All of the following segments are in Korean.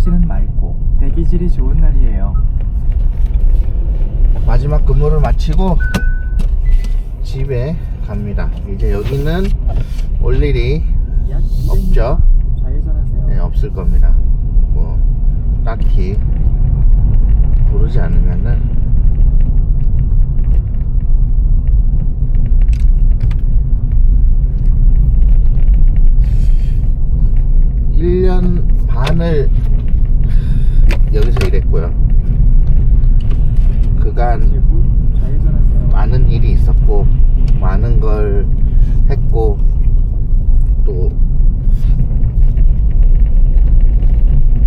날씨는 맑고 대기질이 좋은 날이에요. 마지막 근무를 마치고 집에 갑니다. 이제 여기는 올 일이 약 200m 없죠? 좌회전하세요. 네, 없을 겁니다. 뭐 딱히 부르지 않으면은 1년 반을 여기서 일했고요. 그간 후 좌회전하세요. 많은 일이 있었고 많은 걸 했고 또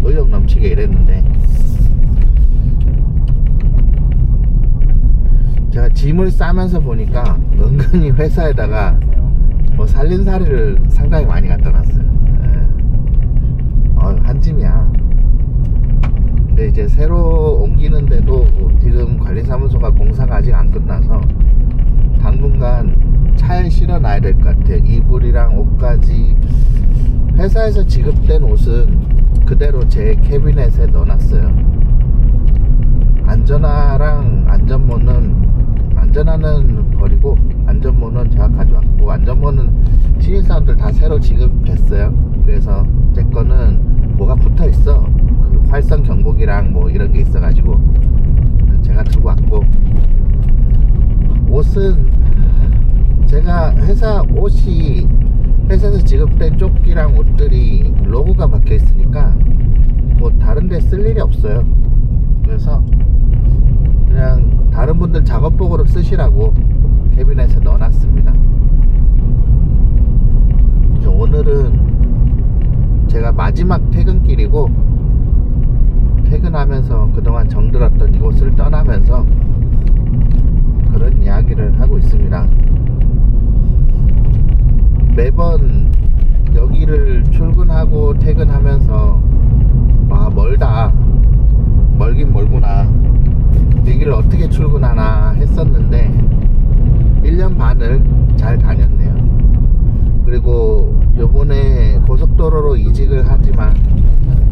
의욕 넘치게 일했는데 제가 짐을 싸면서 보니까 은근히 회사에다가 뭐 살림살이를 상당히 많이 갖다 놨어요. 한 짐이야. 근데 이제 새로 옮기는데도 지금 관리사무소가 공사가 아직 안 끝나서 당분간 차에 실어 놔야 될 것 같아요. 이불이랑 옷까지. 회사에서 지급된 옷은 그대로 제 캐비넷에 넣어놨어요. 안전화랑 안전모는 버리고 안전모는 제가 가져왔고, 안전모는 신입사원들 다 새로 지급됐어요. 그래서 제 거는 뭐가 붙어 있어. 그 활성 경보기랑 뭐 이런 게 있어가지고 제가 들고 왔고, 옷은 제가 회사에서 지급된 조끼랑 옷들이 로고가 박혀 있으니까 뭐 다른 데 쓸 일이 없어요. 그래서 그냥 다른 분들 작업복으로 쓰시라고 캐비넷에 넣어놨습니다. 오늘은 제가 마지막 퇴근길이고, 퇴근하면서 그동안 정들었던 이곳을 떠나면서 그런 이야기를 하고 있습니다. 매번 여기를 출근하고 퇴근하면서 멀다, 멀긴 멀구나, 여기를 어떻게 출근하나 했었는데 1년 반을 잘 다녔네요. 그리고 요번에 고속도로로 이직을 하지만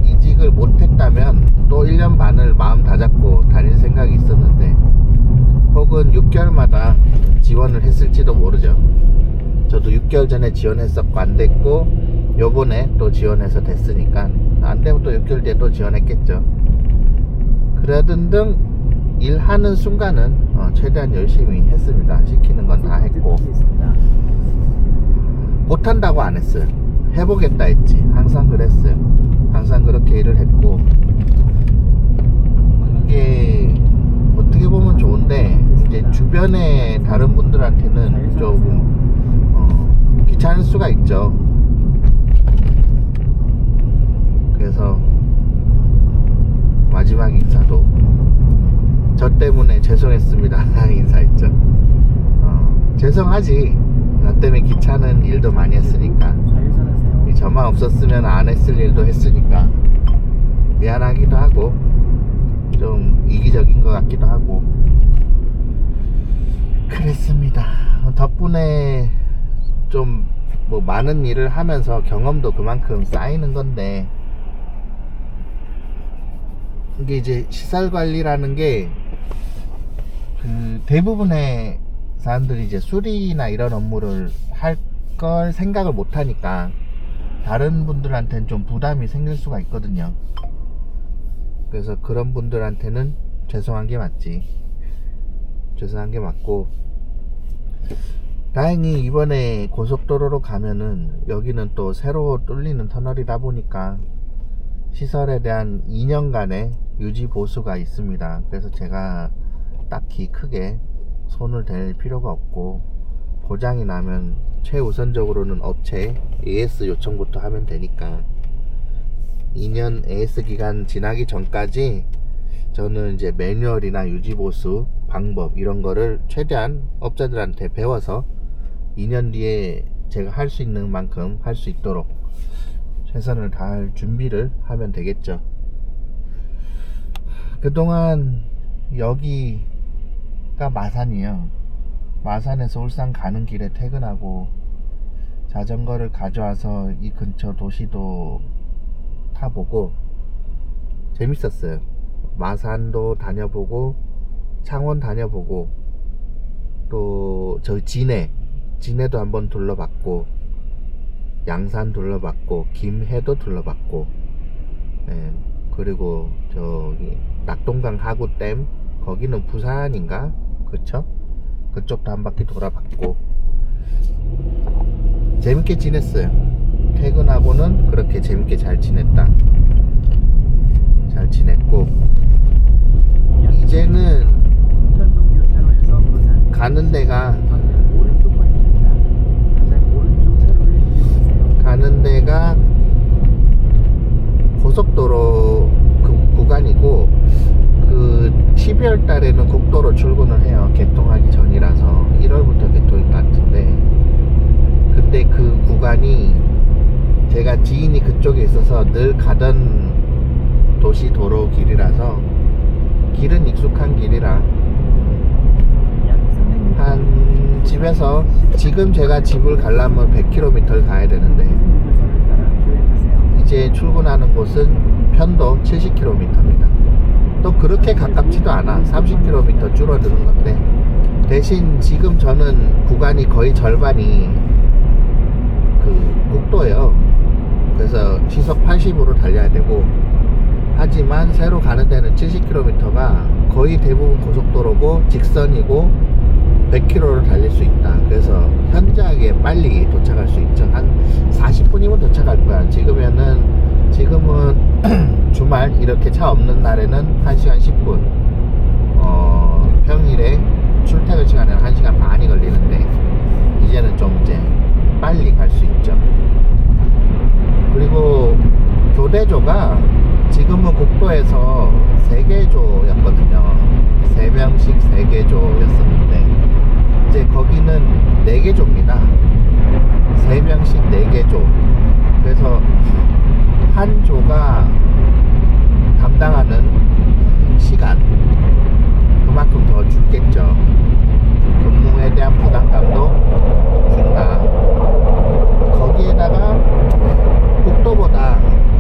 이직을 못했다면 또 1년 반을 마음 다잡고 다닐 생각이 있었는데, 혹은 6개월마다 지원을 했을지도 모르죠. 저도 6개월 전에 지원했었고 안 됐고, 요번에 또 지원해서 됐으니까 안 되면 또 6개월 뒤에 또 지원했겠죠. 그러던 등 일하는 순간은 최대한 열심히 했습니다. 시키는 건 다 했고, 못한다고 안 했어요. 해보겠다 했지. 항상 그랬어요. 항상 그렇게 일을 했고, 그게 어떻게 보면 좋은데 이제 주변에 다른 분들한테는 조금 귀찮을 수가 있죠. 그래서 마지막 인사도 저 때문에 죄송했습니다 인사했죠. 죄송하지. 나 때문에 귀찮은 일도 많이 했으니까, 저만 없었으면 안 했을 일도 했으니까 미안하기도 하고 좀 이기적인 것 같기도 하고 그랬습니다. 덕분에 좀 뭐 많은 일을 하면서 경험도 그만큼 쌓이는 건데, 이게 이제 시설관리라는 게 대부분의 사람들이 이제 수리나 이런 업무를 할 걸 생각을 못 하니까 다른 분들한테는 좀 부담이 생길 수가 있거든요. 그래서 그런 분들한테는 죄송한 게 맞지. 죄송한 게 맞고, 다행히 이번에 고속도로로 가면은 여기는 또 새로 뚫리는 터널이다 보니까 시설에 대한 2년간의 유지 보수가 있습니다. 그래서 제가 딱히 크게 손을 댈 필요가 없고, 고장이 나면 최우선적으로는 업체 AS 요청부터 하면 되니까 2년 AS 기간 지나기 전까지 저는 이제 매뉴얼이나 유지보수 방법 이런 거를 최대한 업자들한테 배워서 2년 뒤에 제가 할 수 있는 만큼 할 수 있도록 최선을 다할 준비를 하면 되겠죠. 그동안 여기가 마산이에요. 마산에서 울산 가는 길에 퇴근하고 자전거를 가져와서 이 근처 도시도 타보고 재밌었어요. 마산도 다녀보고 창원 다녀보고 또 저 진해도 한번 둘러봤고 양산 둘러봤고 김해도 둘러봤고 예, 그리고 저기 낙동강 하구댐 거기는 부산인가 그쵸? 그쪽도 한 바퀴 돌아봤고 재밌게 지냈어요. 퇴근하고는 그렇게 재밌게 잘 지냈다. 잘 지냈고 이제는 편동교차로에서 부산 가는 데가 방면 오른쪽 방향입니다. 가장 오른쪽 차로를 이용하세요. 가는 데가 고속도로 그 구간이고 그 12월 달에는 국도로 출근을 해요. 개통하기 전이라서 1월부터 개통일 것 같은데 근데 그 구간이 제가 지인이 그쪽에 있어서 늘 가던 도시 도로 길이라서 길은 익숙한 길이라 약 300m 한 집에서 지금 제가 집을 가려면 100km를 가야 되는데 유교선을 따라 주행하세요. 이제 출근하는 곳은 편도 70km입니다. 또 그렇게 가깝지도 않아. 30km 줄어드는 건데 대신 지금 저는 구간이 거의 절반이 그 국도예요. 그래서 시속 80으로 달려야 되고 하지만 새로 가는 데는 70km가 거의 대부분 고속도로고 직선이고 100km를 달릴 수 있다. 그래서 현저하게 빨리 도착할 수 있죠. 한 40분이면 도착할 거야. 지금은 주말 이렇게 차 없는 날에는 1시간 10분 평일에 출퇴근 시간에는 1시간 반이 걸리는데 이제는 좀 이제 빨리 갈 수 있죠. 그리고 교대조가 지금은 국도에서 3개조였거든요. 3명씩 3개조였었는데 이제 거기는 4개조입니다. 3명씩 4개조. 그래서 한 조가 담당하는 시간 그만큼 더 줄겠죠. 근무에 대한 부담감도 준다. 거기에다가 국도보다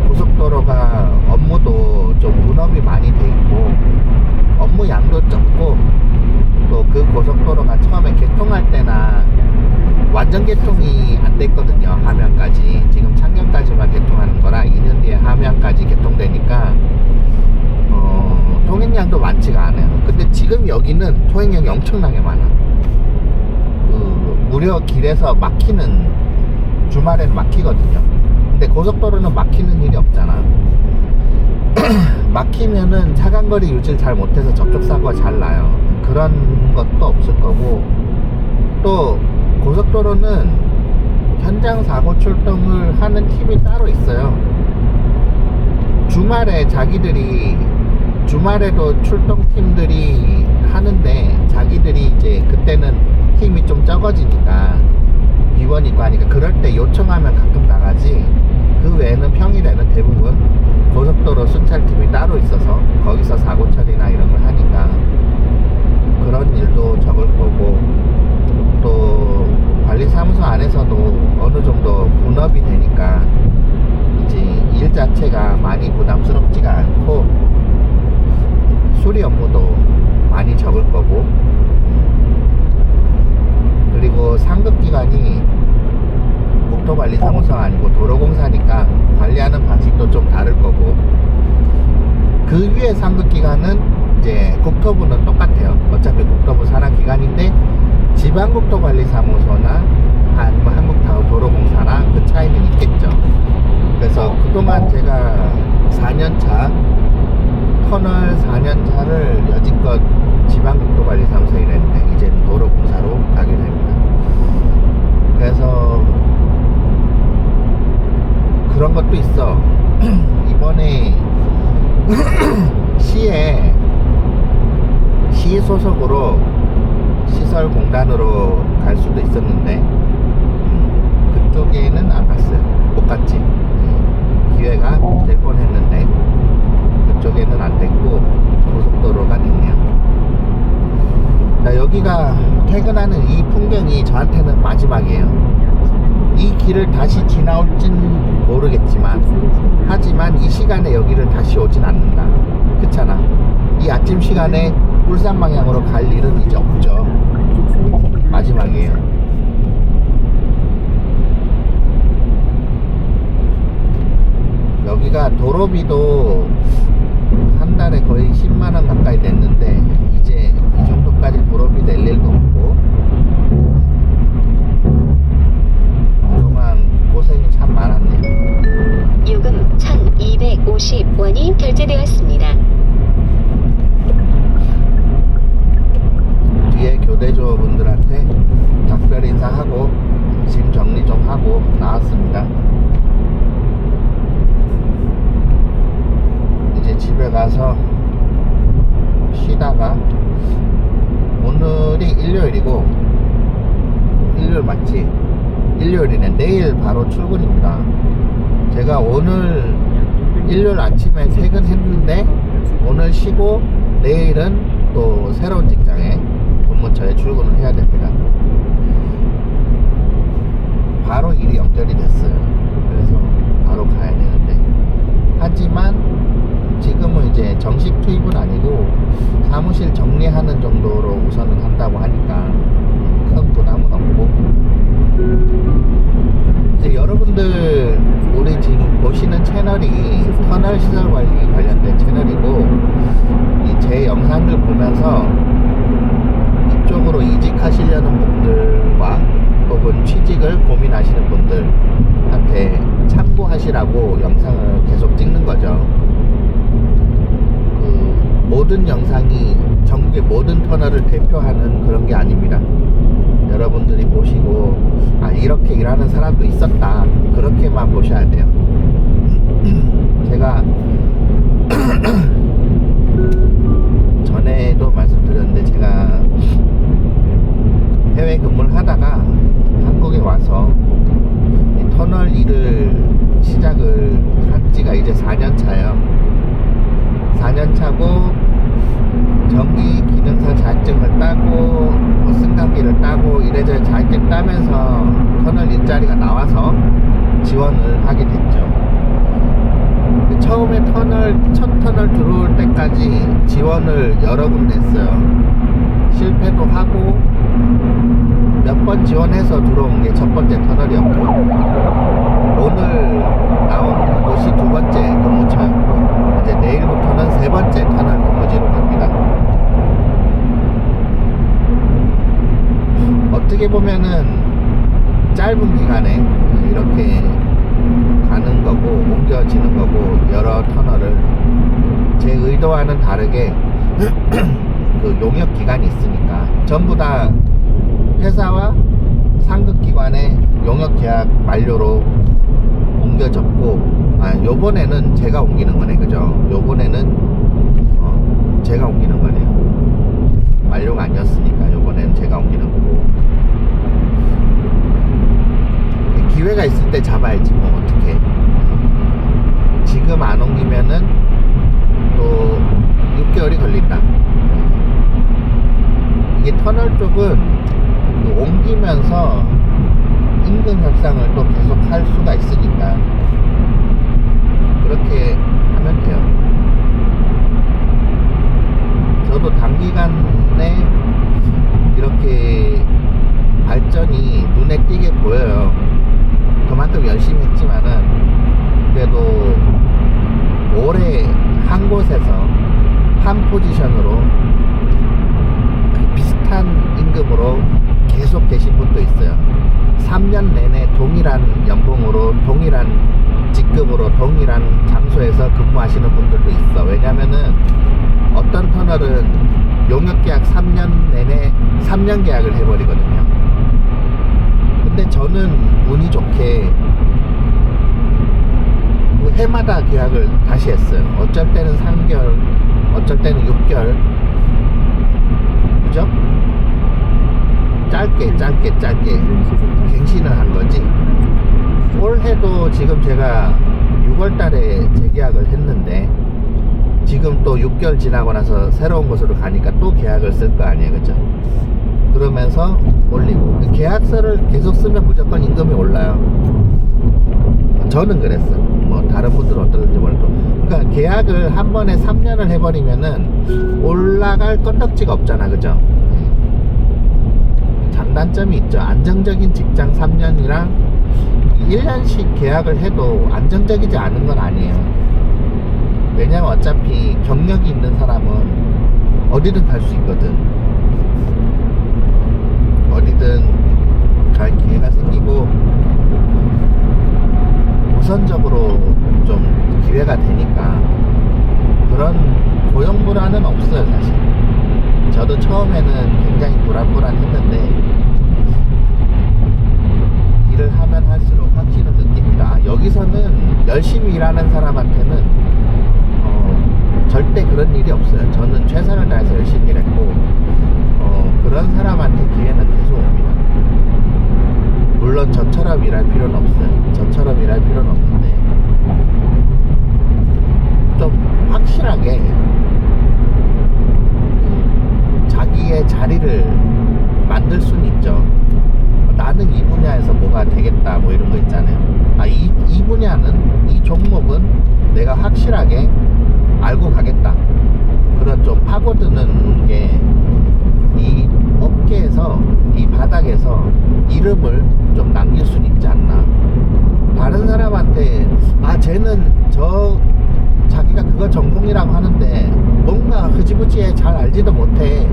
고속도로가 업무도 좀 분업이 많이 돼 있고 업무 양도 적고 또 그 고속도로가 처음에 개통할 때나 완전 개통이 안 됐거든요. 함양까지 지금 창녕까지만 개통하는 거라 2년 뒤에 함양까지 개통되니까 통행량도 많지가 않아요. 근데 지금 여기는 통행량이 엄청나게 많아. 무려 길에서 막히는 주말에는 막히거든요. 근데 고속도로는 막히는 일이 없잖아. 막히면은 차간거리 유지를 잘 못해서 접촉사고가 잘 나요. 그런 것도 없을 거고 또 고속도로는 현장 사고 출동을 하는 팀이 따로 있어요. 주말에도 출동팀들이 하는데 자기들이 이제 그때는 팀이 좀 적어지니까 비원 있고 하니까 그럴 때 요청하면 가끔 나가지 그 외에는 평일에는 대부분 고속도로 순찰팀이 따로 있어서 거기서 사고 처리나 이런 걸 하니까 그런 일도 적을 거고 또 관리사무소 안에서도 어느 정도 분업이 되니까 이제 일 자체가 많이 부담스럽지가 않고 수리 업무도 많이 적을 거고 그리고 상급기관이 국토관리사무소가 아니고 도로공사니까 관리하는 방식도 좀 다를 거고 그 위에 상급기관은 이제 국토부는 똑같아요. 어차피 국토부 산하기관인데 지방국토관리사무소나 아니면 한국도로공사나 그 차이는 있겠죠. 그래서 그동안 제가 4년차 터널 4년차를 여지껏 지방국토관리사무소에 일했는데 이제는 도로공사로 가게 됩니다. 그래서 그런 것도 있어. 이번에 시 소속으로 시설공단으로 갈 수도 있었는데 그쪽에는 안 갔어요. 못 갔지. 기회가 될 뻔했는데 그쪽에는 안 됐고 고속도로가 됐네요. 자, 여기가 퇴근하는 이 풍경이 저한테는 마지막이에요. 이 길을 다시 지나올진 모르겠지만, 하지만 이 시간에 여기를 다시 오진 않는다. 그렇잖아. 이 아침 시간에 울산 방향으로 갈 일은 이제 없죠. 마지막이에요. 여기가 도로비도 한 달에 거의 10만원 가까이 냈는데, 이제 이 정도까지 도로비 낼 일도 없고, 그동안 고생이 참 많았네요. 요금 1,250원이 결제되었습니다. 뒤에 교대조분들한테 작별 인사하고 짐 정리 좀 하고 나왔습니다. 이제 집에 가서 쉬다가, 오늘이 일요일이고, 일요일 맞지? 일요일이네. 내일 바로 출근입니다. 제가 오늘 일요일 아침에 퇴근했는데 오늘 쉬고 내일은 또 새로운 직장에 근무처에 출근을 해야 됩니다. 바로 일이 연결이 됐어요. 그래서 바로 가야 되는데, 하지만 지금은 이제 정식 투입은 아니고 사무실 정리하는 정도로 우선은 한다고 하니까 큰 부담은 없고, 이제 여러분들 우리 지금 보시는 채널이 터널 시설 관리 관련된 채널이고, 이 제 영상들 보면서 이쪽으로 이직하시려는 분들과 혹은 취직을 고민하시는 분들한테 참고하시라고 영상을 계속 찍는 거죠. 그 모든 영상이 전국의 모든 터널을 대표하는 그런 게 아닙니다. 여러분들이 보시고, 아, 이렇게 일하는 사람도 있었다, 그렇게만 보셔야 돼요. 제가 전에도 말씀드렸는데, 제가 해외 근무를 하다가 한국에 와서 이 터널 일을 시작을 한 지가 이제 4년 차예요. 4년 차고 전기 기능사 자격증을 따고 승강기를 따고 이래저래 자격증 따면서 터널 일자리가 나와서 지원을 하게 됐죠. 처음에 첫 터널 들어올 때까지 지원을 여러 군데 했어요. 실패도 하고 몇 번 지원해서 들어온 게 첫 번째 터널이었고, 오늘 나온 곳이 두 번째 근무처였고, 이제 내일부터는 세 번째 터널 근무지로 갑니다. 어떻게 보면은 짧은 기간에 이렇게 가는 거고 옮겨지는 거고, 여러 터널을 제 의도와는 다르게 그 용역 기간이 있으니까 전부 다 회사와 상급기관의 용역 계약 만료로 옮겨졌고, 요번에는 제가 옮기는 거네, 그죠? 요번에는 제가 옮기는 거네요. 만료가 아니었으니까 요번에는 제가 옮기는 거고, 기회가 있을 때 잡아야지 뭐 어떻게. 지금 안 옮기면은 또 6개월이 걸린다. 이게 터널 쪽은 그 옮기면서 임금 협상을 또 계속 할 수가 있으니까 그렇게 하면 돼요. 저도 단기간에 이렇게 발전이 눈에 띄게 보여요. 그만큼 열심히 했지만은 그래도 올해 한 곳에서 한 포지션으로 비슷한 임금으로 계속 계신 분도 있어요. 3년 내내 동일한 연봉으로, 동일한 직급으로, 동일한 장소에서 근무하시는 분들도 있어. 왜냐면은 어떤 터널은 용역계약 3년 내내 3년 계약을 해버리거든요. 근데 저는 운이 좋게 그 해마다 계약을 다시 했어요. 어쩔 때는 3개월, 어쩔 때는 6개월. 그죠? 짧게 갱신을 한 거지. 올해도 지금 제가 6월 달에 재계약을 했는데, 지금 또 6개월 지나고 나서 새로운 곳으로 가니까 또 계약을 쓸 거 아니에요, 그죠? 그러면서 올리고, 계약서를 계속 쓰면 무조건 임금이 올라요. 저는 그랬어요. 뭐 다른 분들은 어떨지 몰라도. 그러니까 계약을 한 번에 3년을 해버리면은 올라갈 건덕지가 없잖아, 그죠? 장단점이 있죠. 안정적인 직장 3년이랑 1년씩 계약을 해도 안정적이지 않은 건 아니에요. 왜냐면 어차피 경력이 있는 사람은 어디든 갈 수 있거든. 어디든 갈 기회가 생기고 우선적으로 좀 기회가 되니까 그런 고용 불안은 없어요, 사실. 저도 처음에는 굉장히 불안했는데 일을 하면 할수록 확실히 느낍니다. 여기서는 열심히 일하는 사람한테는 절대 그런 일이 없어요. 저는 최선을 다해서 열심히 일했고 그런 사람한테 기회는 계속 옵니다. 물론 저처럼 일할 필요는 없어요. 저처럼 일할 필요는 없는데 좀 확실하게 자기의 자리를 만들 수는 있죠. 나는 이 분야에서 뭐가 되겠다 뭐 이런 거 있잖아요. 이 분야는, 이 종목은 내가 확실하게 알고 가겠다. 그런 좀 파고드는 게 이 업계에서, 이 바닥에서 이름을 좀 남길 수는 있지 않나. 다른 사람한테 쟤는 자기가 그거 전공이라고 하는데 뭔가 흐지부지해 잘 알지도 못해,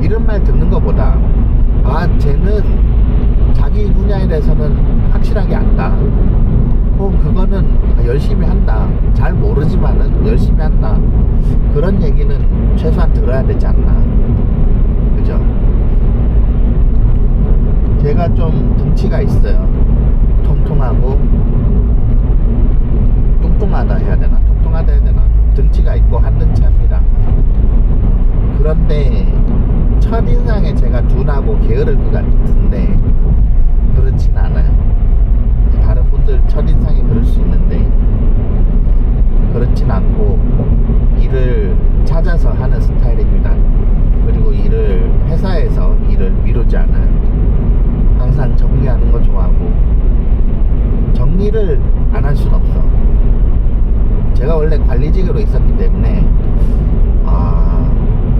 이런 말 듣는 것보다 쟤는 자기 분야에 대해서는 확실하게 안다, 그거는 열심히 한다, 잘 모르지만은 열심히 한다, 그런 얘기는 최소한 들어야 되지 않나. 그죠? 제가 좀 등치가 있어요. 통통하고 뚱뚱하다 해야 되나? 통통하다 해야 되나? 등치가 있고 한 등치 합니다. 그런데 첫인상에 제가 둔하고 게으를 것 같은데 그렇진 않아요. 다른 분들 첫인상이 그럴 수 있는데 그렇진 않고 일을 찾아서 하는 스타일입니다. 그리고 회사에서 일을 미루지 않아요. 항상 정리하는 거 좋아하고, 정리를 안 할 순 없어. 제가 원래 관리직으로 있었기 때문에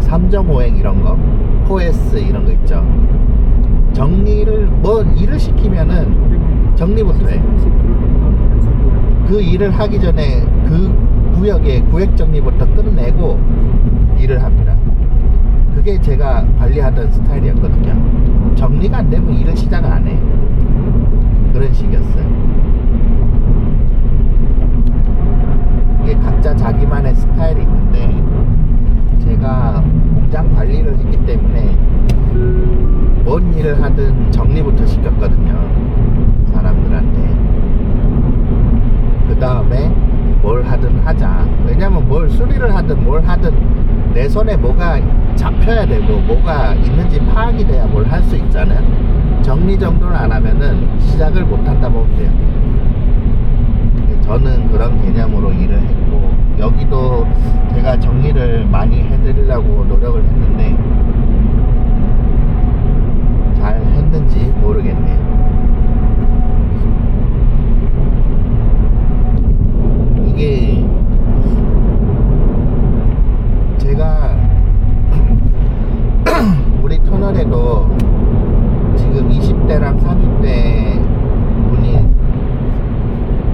3.5행 이런 거, 4S 이런 거 있죠. 정리를, 일을 시키면은 정리부터 해. 그 일을 하기 전에 그 구역의 구획 정리부터 끝내고 일을 합니다. 그게 제가 관리하던 스타일이었거든요. 정리가 안 되면 일을 시작을 안 해. 그런 식이었어요. 이게 각자 자기만의 스타일이 있는데 제가 공장 관리를 했기 때문에 뭔 일을 하든 정리부터 시켰거든요, 사람들한테. 그 다음에 뭘 하든 하자. 왜냐면 수리를 하든 뭘 하든 내 손에 뭐가 잡혀야 되고 뭐가 있는지 파악이 돼야 뭘 할 수 있잖아요. 정리 정돈을 안 하면은 시작을 못 한다 보면 돼요. 저는 그런 개념으로 일을 했고, 여기도 제가 정리를 많이 해드리려고 노력을 했는데 잘 했는지 모르겠네요. 이게 제가 우리 터널에도 지금 20대랑 30대 분이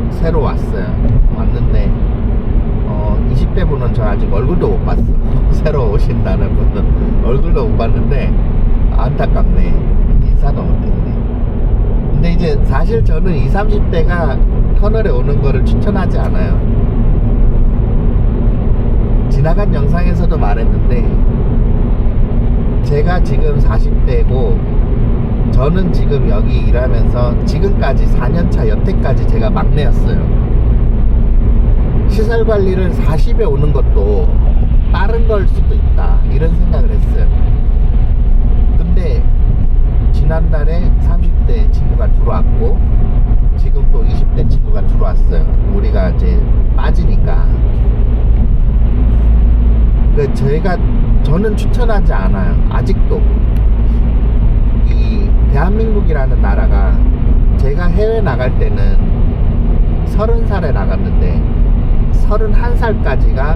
새로 왔는데 20대 분은 저 아직 얼굴도 못 봤어. 새로 오신다는 분은 얼굴도 못 봤는데 안타깝네. 인사도 못했네. 근데 이제 사실 저는 20, 30대가 터널에 오는 거를 추천하지 않아요. 지나간 영상에서도 말했는데 제가 지금 40대고 저는 지금 여기 일하면서 지금까지 4년차 여태까지 제가 막내였어요. 시설관리를 40에 오는 것도 빠른 걸 수도 있다, 이런 생각을 했어요. 근데 지난달에 30대 친구가 들어왔고 지금 또 20대 친구가 들어왔어요. 우리가 이제 빠지니까. 저는 추천하지 않아요, 아직도. 대한민국이라는 나라가 제가 해외 나갈 때는 30살에 나갔는데 31살까지가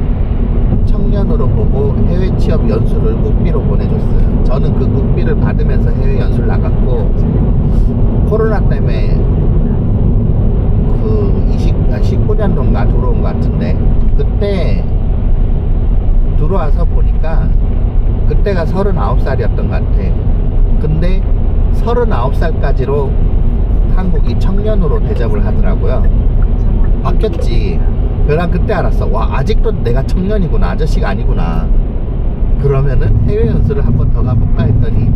청년으로 보고 해외 취업 연수를 국비로 보내줬어요. 저는 그 국비를 받으면서 해외 연수를 나갔고, 코로나 때문에 그 19년도인가 들어온 것 같은데, 그때 들어와서 보니까 그때가 39살이었던 것 같아. 근데 39살까지로 한국이 청년으로 대접을 하더라고요. 바뀌었지. 그냥 그때 알았어. 와, 아직도 내가 청년이구나, 아저씨가 아니구나. 그러면은 해외 연수를 한 번 더 가볼까 했더니,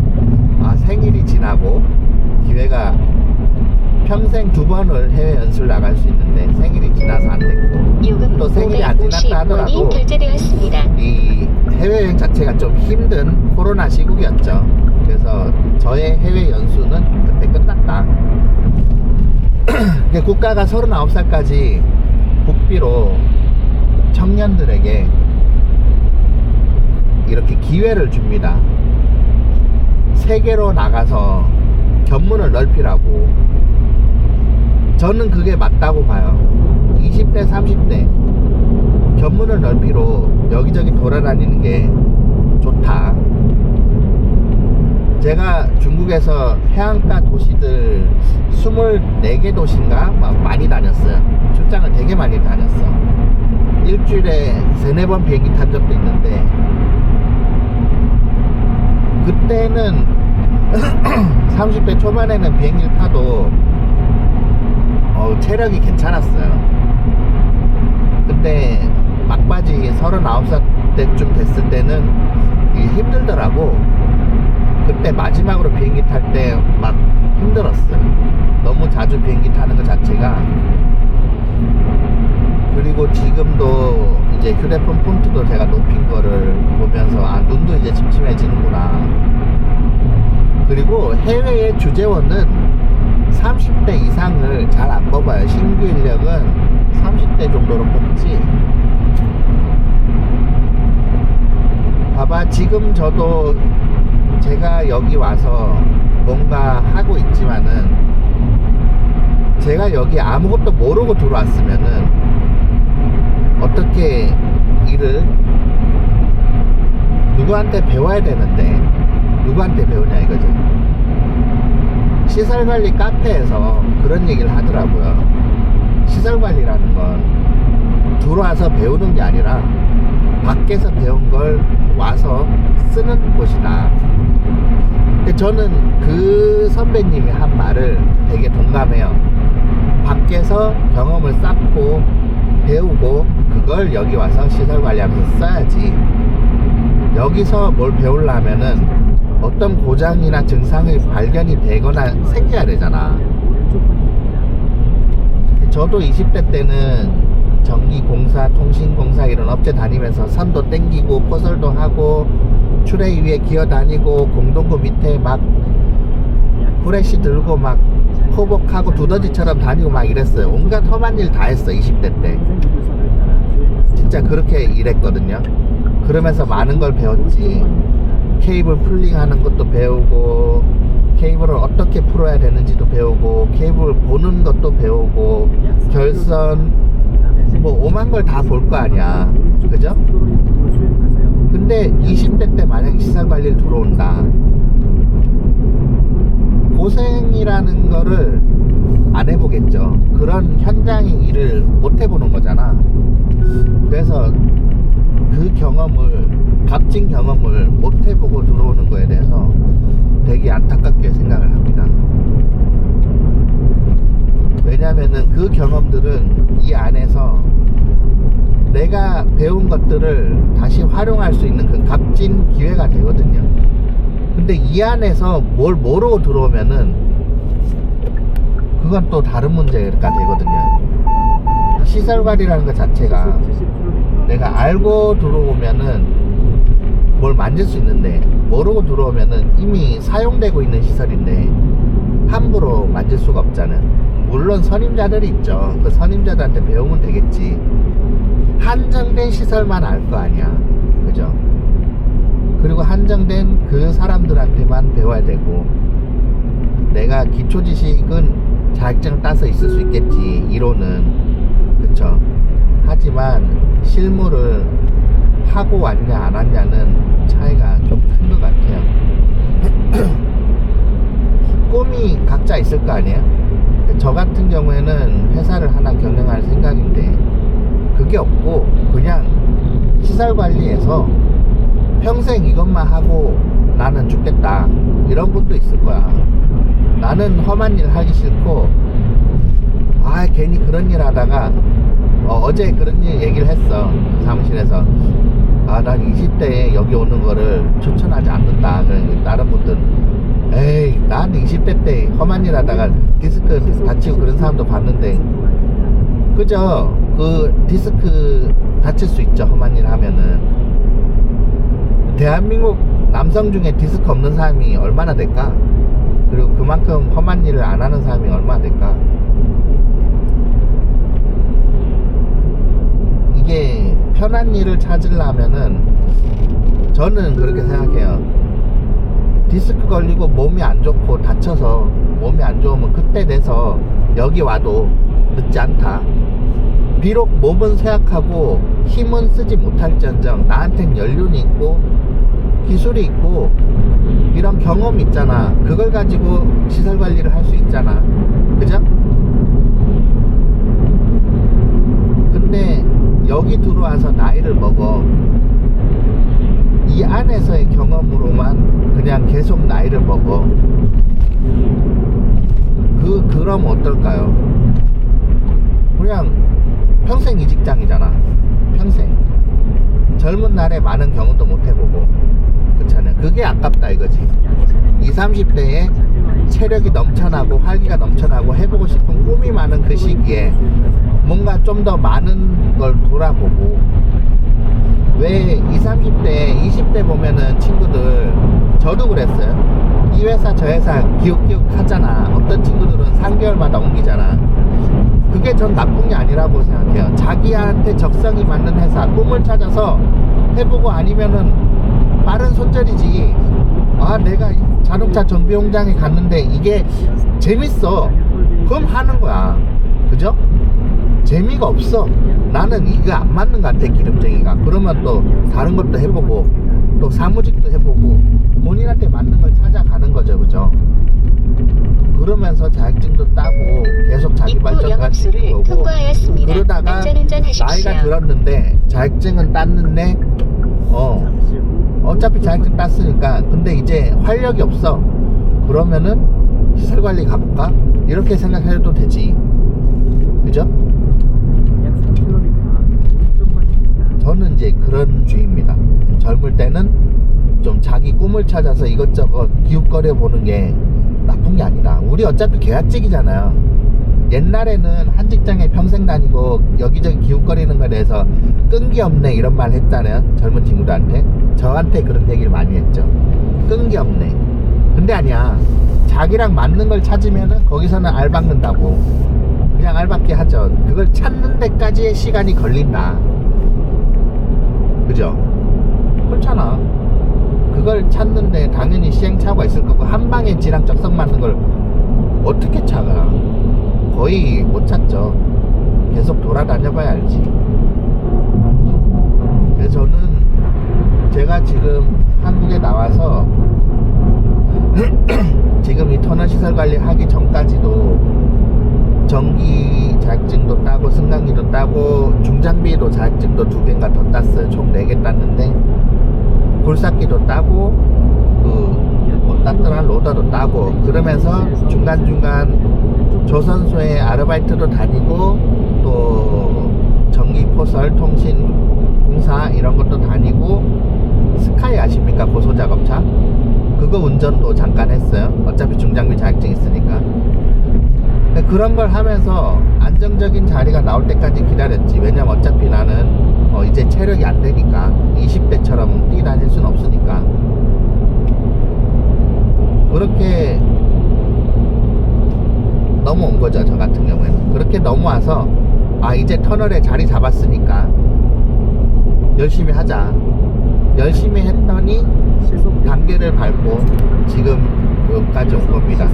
아, 생일이 지나고 기회가 평생 2번을 해외 연수를 나갈 수 있는데 생일이 지나서 안 됐고, 요금 또 생일이 안 지났다 하더라도 550원이 결제되었습니다. 이 해외여행 자체가 좀 힘든 코로나 시국이었죠. 그래서 저의 해외 연수는 그때 끝났다. 국가가 39살까지 국비로 청년들에게 이렇게 기회를 줍니다. 세계로 나가서 견문을 넓히라고. 저는 그게 맞다고 봐요. 20대 30대 견문을 넓히로 여기저기 돌아다니는 게 좋다. 제가 중국에서 해안가 도시들 24개 도시인가 많이 다녔어요. 출장을 되게 많이 다녔어. 일주일에 3-4번 비행기 탄 적도 있는데, 그때는 30대 초반에는 비행기를 타도 체력이 괜찮았어요. 근데 막바지 39살 때쯤 됐을 때는 이게 힘들더라고. 그때 마지막으로 비행기 탈 때 막 힘들었어요. 너무 자주 비행기 타는 것 자체가. 그리고 지금도 이제 휴대폰 폰트도 제가 높인 거를 보면서, 아, 눈도 이제 침침해지는구나. 그리고 해외의 주재원은 30대 이상을 잘 안 뽑아요. 신규 인력은 30대 정도로 뽑지. 봐봐, 지금 저도 제가 여기 와서 뭔가 하고 있지만은, 제가 여기 아무것도 모르고 들어왔으면은 어떻게 일을 누구한테 배워야 되는데 누구한테 배우냐 이거죠. 시설관리 카페에서 그런 얘기를 하더라고요. 시설관리라는 건 들어와서 배우는 게 아니라 밖에서 배운 걸 와서 쓰는 곳이다. 저는 그 선배님이 한 말을 되게 동감해요. 밖에서 경험을 쌓고 배우고 그걸 여기 와서 시설관리하면서 써야지. 여기서 뭘 배우려면은 어떤 고장이나 증상이 발견이 되거나 생겨야 되잖아. 저도 20대 때는 전기공사, 통신공사 이런 업체 다니면서 선도 땡기고 포설도 하고 트레이 위에 기어 다니고 공동구 밑에 막 후레쉬 들고 막 포복하고 두더지처럼 다니고 막 이랬어요. 온갖 험한 일 다 했어. 20대 때 진짜 그렇게 일했거든요. 그러면서 많은 걸 배웠지. 케이블 풀링하는 것도 배우고, 케이블을 어떻게 풀어야 되는지도 배우고, 케이블 보는 것도 배우고, 결선 뭐 오만 걸 다 볼 거 아니야. 그죠? 근데 20대 때 만약에 시설관리를 들어온다, 고생이라는 거를 안 해보겠죠. 그런 현장의 일을 못 해보는 거잖아. 그래서 그 경험을, 값진 경험을 못 해보고 들어오는 거에 대해서 되게 안타깝게 생각을 합니다. 왜냐면은 그 경험들은 이 안에서 내가 배운 것들을 다시 활용할 수 있는 그 값진 기회가 되거든요. 근데 이 안에서 뭘 모르고 들어오면은 그건 또 다른 문제가 되거든요. 시설관리라는 것 자체가 내가 알고 들어오면은 뭘 만질 수 있는데, 모르고 들어오면은 이미 사용되고 있는 시설인데 함부로 만질 수가 없잖아요. 물론 선임자들이 있죠. 그 선임자들한테 배우면 되겠지. 한정된 시설만 알 거 아니야. 그죠? 그리고 한정된 그 사람들한테만 배워야 되고, 내가 기초 지식은 자격증 따서 있을 수 있겠지, 이론은. 그쵸? 하지만 실무를 하고 왔냐 안 왔냐는 차이가 좀 큰 것 같아요. 꿈이 각자 있을 거 아니에요? 저 같은 경우에는 회사를 하나 경영할 생각인데 그게 없고 그냥 시설관리에서 평생 이것만 하고 나는 죽겠다, 이런 분도 있을 거야. 나는 험한 일 하기 싫고 괜히 그런 일 하다가 어제 그런 일 얘기를 했어, 사무실에서. 난 20대에 여기 오는 거를 추천하지 않는다. 그러니 다른 분들은 에이, 난 20대 때 험한 일 하다가 디스크 다치고 그런 사람도 봤는데, 그죠? 그 디스크 다칠 수 있죠, 험한 일 하면은. 대한민국 남성 중에 디스크 없는 사람이 얼마나 될까? 그리고 그만큼 험한 일을 안 하는 사람이 얼마나 될까? 이게 편한 일을 찾으려면은 저는 그렇게 생각해요. 디스크 걸리고 몸이 안 좋고 다쳐서 몸이 안 좋으면 그때 돼서 여기 와도 늦지 않다. 비록 몸은 쇠약하고 힘은 쓰지 못할지언정 나한텐 연륜이 있고 기술이 있고 이런 경험이 있잖아. 그걸 가지고 시설 관리를 할 수 있잖아. 그죠? 근데 여기 들어와서 나이를 먹어 이 안에서의 경험으로만 그냥 계속 나이를 먹어. 그럼 어떨까요? 그냥 평생 이 직장이잖아. 평생 젊은 날에 많은 경험도 못 해보고. 그렇잖아요. 그게 아깝다 이거지. 20, 30대에 체력이 넘쳐나고 활기가 넘쳐나고 해보고 싶은 꿈이 많은 그 시기에 뭔가 좀 더 많은 걸 돌아보고. 왜 20, 30대, 20대 보면은 친구들, 저도 그랬어요. 이 회사 저 회사 기웃기웃 하잖아. 어떤 친구들은 3개월마다 옮기잖아. 그게 전 나쁜 게 아니라고 생각해요. 자기한테 적성이 맞는 회사, 꿈을 찾아서 해보고 아니면은 빠른 손절이지. 내가 자동차 정비 공장에 갔는데 이게 재밌어. 그럼 하는 거야. 그죠? 재미가 없어. 나는 이거 안 맞는 것 같아, 기름쟁이가. 그러면 또 다른 것도 해보고 또 사무직도 해보고 본인한테 맞는 걸 찾아가는 거죠. 그죠? 그러면서 자격증도 따고 계속 자기 입구 발전까지 영업소를 시키고 통과하였습니다. 그러다가 안전운전 하십시오. 나이가 들었는데 자격증은 땄는데 어차피 자격증 땄으니까 근데 이제 활력이 없어. 그러면은 시설관리 가볼까? 이렇게 생각해도 되지. 그죠? 약 3km 오른쪽 방향입니다. 저는 이제 그런 주의입니다. 젊을 때는 좀 자기 꿈을 찾아서 이것저것 기웃거려 보는 게 나쁜 게 아니다. 우리 어차피 계약직이잖아요. 옛날에는 한 직장에 평생 다니고 여기저기 기웃거리는 거에 대해서 끈기 없네 이런 말 했잖아요. 젊은 친구들한테. 저한테 그런 얘기를 많이 했죠. 끈기 없네. 근데 아니야. 자기랑 맞는 걸 찾으면은 거기서는 알박는다고. 그냥 알박기 하죠. 그걸 찾는 데까지의 시간이 걸린다. 그죠? 그렇잖아. 그걸 찾는데 당연히 시행착오가 있을 거고 한 방에 지랑 적성 맞는 걸 어떻게 찾아? 거의 못 찾죠. 계속 돌아다녀 봐야 알지. 그래서 저는 제가 지금 한국에 나와서 지금 이 터널 시설 관리 하기 전까지도 전기 자격증도 따고 승강기도 따고 중장비도 자격증도 2개인가 더 땄어요. 총 4개 땄는데 굴삭기도 따고 뭐 땄더라 로더도 따고 그러면서 중간중간 조선소에 아르바이트도 다니고 또 전기포설 통신 공사 이런 것도 다니고 스카이 아십니까? 고소작업차 그거 운전도 잠깐 했어요. 어차피 중장비 자격증 있으니까. 그런 걸 하면서 안정적인 자리가 나올 때까지 기다렸지. 왜냐면 어차피 나는 이제 체력이 안 되니까 20대처럼 뛰다닐 순 없으니까. 그렇게 넘어온 거죠. 저 같은 경우에는 그렇게 넘어와서 이제 터널에 자리 잡았으니까 열심히 하자. 열심히 했더니 단계를 밟고 지금 여기까지 온 겁니다.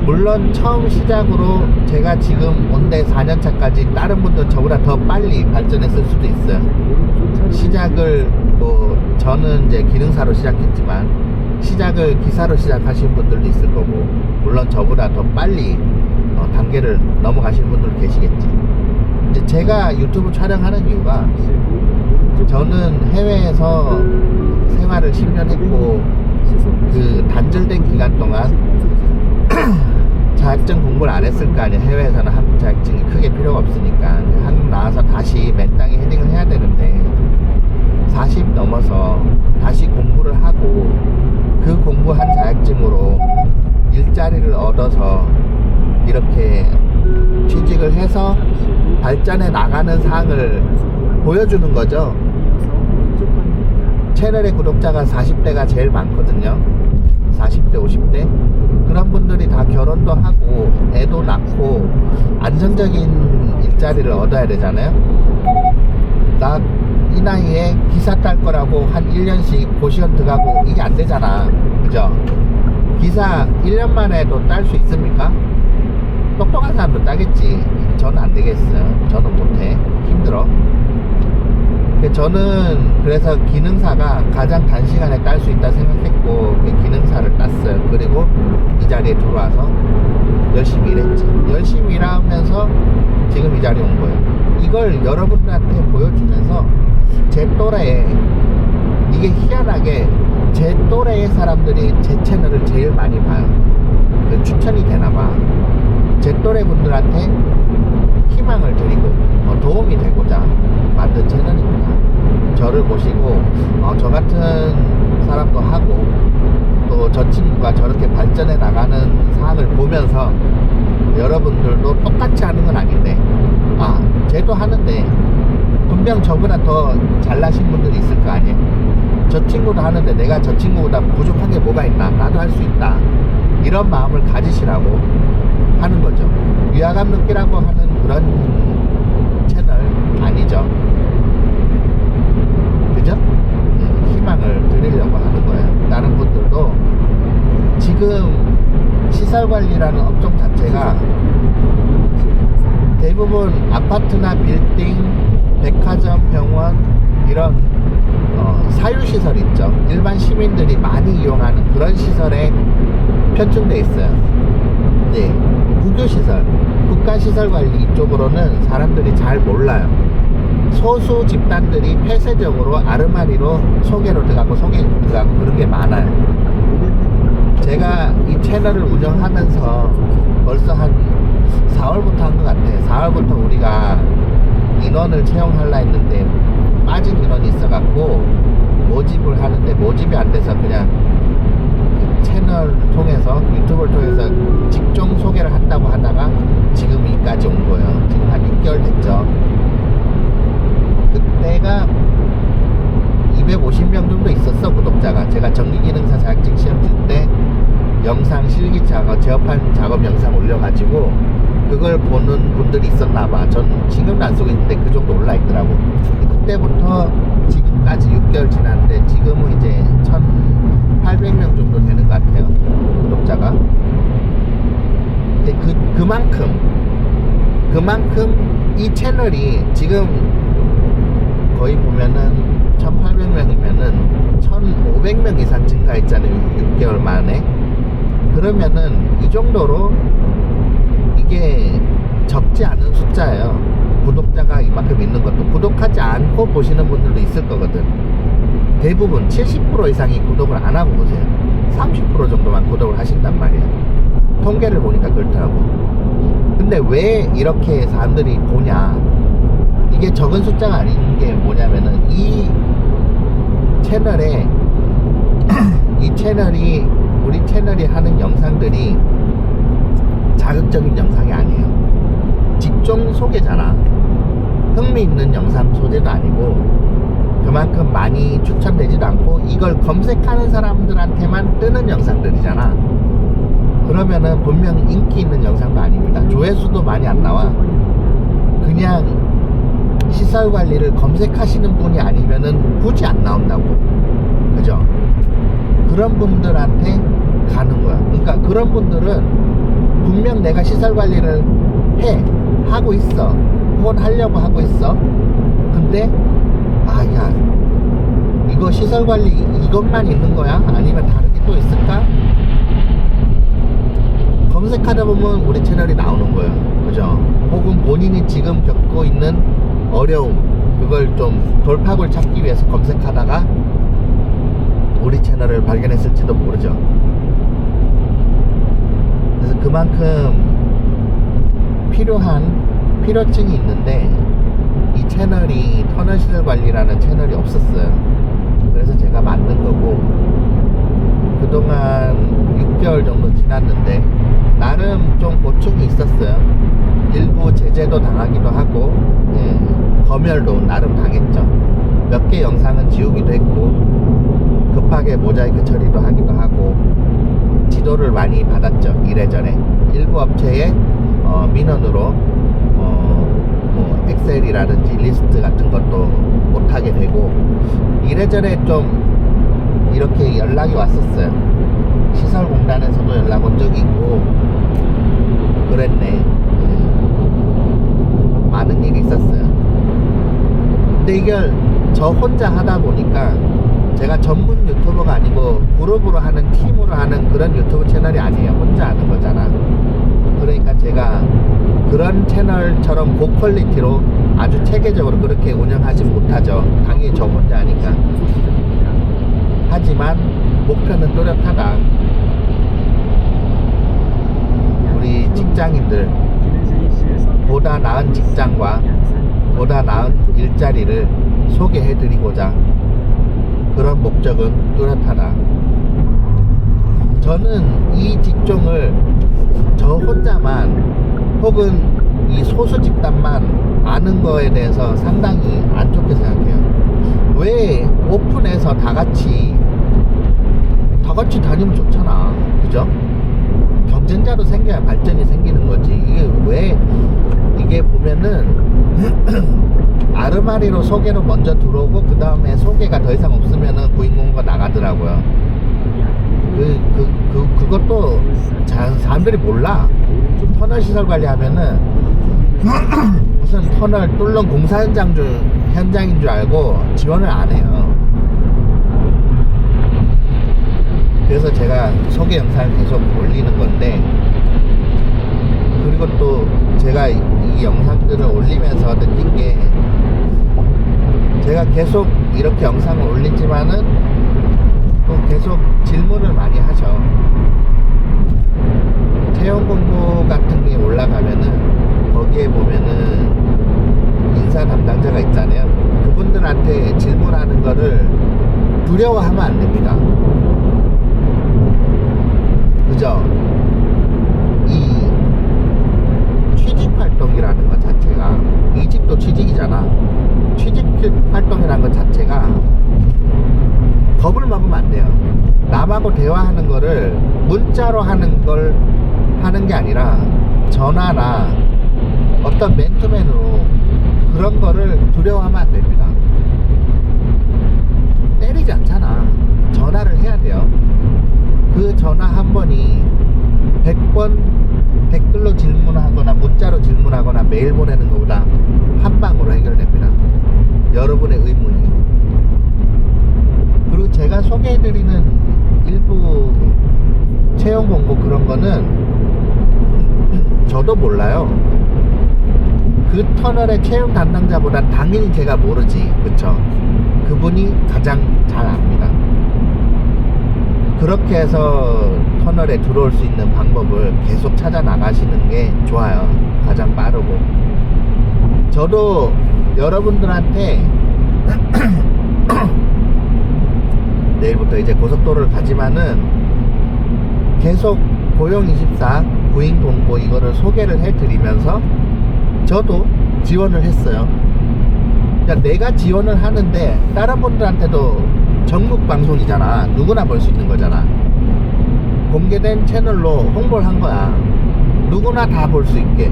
물론 처음 시작으로 제가 지금 온데 4년차까지 다른 분들은 저보다 더 빨리 발전했을 수도 있어요. 시작을 뭐 저는 이제 기능사로 시작했지만 시작을 기사로 시작하신 분들도 있을 거고, 물론 저보다 더 빨리 단계를 넘어가신 분들도 계시겠지. 이제 제가 유튜브 촬영하는 이유가, 저는 해외에서 생활을 10년 했고 그 단절된 기간 동안 자격증 공부를 안 했을 거 아니야. 해외에서는 한국 자격증이 크게 필요가 없으니까 한국 나와서 다시 맨땅에 헤딩을 해야 되는데 40 넘어서 다시 공부를 하고 그 공부한 자격증으로 일자리를 얻어서 이렇게 취직을 해서 발전해 나가는 상을 보여주는 거죠. 채널의 구독자가 40대가 제일 많거든요. 40대, 50대. 그런 분들이 다 결혼도 하고 애도 낳고 안정적인 일자리를 얻어야 되잖아요. 나 이 나이에 기사 딸 거라고 한 1년씩 고시원 들어가고 이게 안 되잖아. 그죠? 기사 1년 만에도 딸 수 있습니까? 똑똑한 사람도 따겠지. 저는 안 되겠어요. 저는 못해. 힘들어. 저는 그래서 기능사가 가장 단시간에 딸 수 있다 생각했고 기능사를 땄어요. 그리고 이 자리에 들어와서 열심히 일했지. 열심히 일하면서 지금 이 자리에 온 거예요. 이걸 여러분들한테 보여주면서 제 또래에, 이게 희한하게 제 또래의 사람들이 제 채널을 제일 많이 봐요. 그 추천이 되나봐. 제 또래 분들한테 희망을 드리고 도움이 되고자 만든 채널입니다. 저를 보시고 저 같은 사람도 하고 또 저 친구가 저렇게 발전해 나가는 상황을 보면서 여러분들도 똑같이 하는 건 아닌데 쟤도 하는데 분명 저보다 더 잘나신 분들이 있을 거 아니에요. 저 친구도 하는데 내가 저 친구보다 부족한 게 뭐가 있나, 나도 할 수 있다, 이런 마음을 가지시라고 하는 거죠. 위화감 느끼라고 하는 그런 채널 아니죠. 그죠? 희망을 드리려고 하는 거예요. 다른 분들도 지금 시설관리라는 업종 자체가 대부분 아파트나 빌딩, 백화점, 병원 이런 사유시설 있죠. 일반 시민들이 많이 이용하는 그런 시설에 편중돼 있어요. 네, 국유시설, 국가시설관리 이쪽으로는 사람들이 잘 몰라요. 소수 집단들이 폐쇄적으로 아르마리로 소개로 들어가고 그런 게 많아요. 제가 이 채널을 운영하면서 벌써 한 4월부터 한 것 같아요. 4월부터 우리가 인원을 채용하려 했는데 빠진 인원이 있어갖고 모집을 하는데 모집이 안 돼서 그냥 그 채널을 통해서, 유튜브를 통해서 직종 소개를 한다고 하다가 지금 여기까지 온 거예요. 지금 한 6개월 됐죠. 그때가 250명 정도 있었어, 구독자가. 제가 전기기능사 자격증 시험 칠 때 영상 실기 작업, 제어판 작업 영상 올려가지고 그걸 보는 분들이 있었나봐. 전 신경도 안 쓰고 있는데 그 정도 올라있더라고. 그때부터 지금까지 6개월 지났는데 지금은 이제 1800명 정도 되는 것 같아요, 구독자가. 근데 그만큼 이 채널이 지금 거의 보면은 1800명이면은 1500명 이상 증가했잖아요, 6개월 만에. 그러면은 이 정도로 이게 적지 않은 숫자예요. 구독자가 이만큼 있는 것도. 구독하지 않고 보시는 분들도 있을 거거든. 대부분 70% 이상이 구독을 안 하고 보세요. 30% 정도만 구독을 하신단 말이에요. 통계를 보니까 그렇더라고. 근데 왜 이렇게 사람들이 보냐, 이게 적은 숫자가 아닌 게 뭐냐면은 이 채널에 우리 채널이 하는 영상들이 자극적인 영상이 아니에요. 직종 소개잖아. 흥미있는 영상 소재도 아니고 그만큼 많이 추천되지도 않고 이걸 검색하는 사람들한테만 뜨는 영상들이잖아. 그러면은 분명 인기 있는 영상도 아닙니다. 조회수도 많이 안 나와. 그냥 시설관리를 검색하시는 분이 아니면은 굳이 안 나온다고. 그죠? 그런 분들한테 가는 거야. 그러니까 그런 분들은 분명 내가 시설 관리를 하고 있어. 혹은 하려고 하고 있어. 근데 야 이거 시설 관리 이것만 있는 거야? 아니면 다른 게 또 있을까? 검색하다 보면 우리 채널이 나오는 거예요. 그죠? 혹은 본인이 지금 겪고 있는 어려움, 그걸 좀 돌파구를 찾기 위해서 검색하다가 우리 채널을 발견했을지도 모르죠. 그래서 그만큼 필요층이 있는데 이 채널이 터널 시설 관리라는 채널이 없었어요. 그래서 제가 만든 거고, 그동안 6개월 정도 지났는데 나름 좀 고충이 있었어요. 일부 제재도 당하기도 하고, 검열도 나름 당했죠. 몇 개 영상은 지우기도 했고, 급하게 모자이크 처리도 하기도 하고, 지도를 많이 받았죠. 이래저래 일부 업체에 민원으로 뭐 엑셀이라든지 리스트 같은 것도 못하게 되고, 이래저래 좀 이렇게 연락이 왔었어요. 시설공단에서도 연락 온 적이 있고 그랬네. 많은 일이 있었어요. 근데 이걸 저 혼자 하다 보니까, 제가 전문 유튜버가 아니고 그룹으로 하는, 팀으로 하는 그런 유튜브 채널이 아니에요. 혼자 하는 거잖아. 그러니까 제가 그런 채널처럼 고퀄리티로 아주 체계적으로 그렇게 운영하지 못하죠. 당연히 저 혼자 하니까. 하지만 목표는 뚜렷하다. 우리 직장인들 보다 나은 직장과 보다 나은 일자리를 소개해드리고자, 그런 목적은 뚜렷하다. 저는 이 직종을 저 혼자만 혹은 이 소수 집단만 아는 거에 대해서 상당히 안 좋게 생각해요. 왜 오픈해서 다 같이 다니면 좋잖아. 그죠? 경쟁자도 생겨야 발전이 생기는 거지. 이게 보면은 아르마리로 소개로 먼저 들어오고 그 다음에 소개가 더 이상 없으면은 구인공고가 나가더라고요. 그것도 사람들이 몰라. 터널 시설 관리하면은 무슨 터널 뚫는 공사 현장인 줄 알고 지원을 안 해요. 그래서 제가 소개 영상을 계속 올리는 건데, 그리고 또 제가 이 영상들을 올리면서 느낀 게, 제가 계속 이렇게 영상을 올리지만은 또 계속 질문을 많이 하죠. 채용 공고 같은 게 올라가면은 거기에 보면은 인사 담당자가 있잖아요. 그분들한테 질문하는 거를 두려워하면 안 됩니다. 그죠? 이 취직 활동이라는 것 자체가, 이직도 취직이잖아. 취직 활동이라는 것 자체가 겁을 먹으면 안 돼요. 남하고 대화하는 거를 문자로 하는 게 아니라 전화나 어떤 맨투맨으로 그런 거를 두려워하면 안 됩니다. 때리지 않잖아. 전화를 해야 돼요. 그 전화 한 번이 100번 댓글로 질문하거나 문자로 질문하거나 메일 보내는 것보다 한 방으로 해결됩니다. 여러분의 의문이. 그리고 제가 소개해드리는 일부 채용 공고 그런 거는 저도 몰라요. 그 터널의 채용 담당자보다 당연히 제가 모르지. 그쵸? 그분이 가장 잘 압니다. 그렇게 해서 터널에 들어올 수 있는 방법을 계속 찾아 나가시는 게 좋아요. 가장 빠르고. 저도 여러분들한테 내일부터 이제 고속도로를 가지만은 계속 고용24 구인공고 이거를 소개를 해드리면서 저도 지원을 했어요. 그러니까 내가 지원을 하는데 다른 분들한테도 전국 방송이잖아. 누구나 볼 수 있는 거잖아. 공개된 채널로 홍보를 한 거야. 누구나 다 볼 수 있게.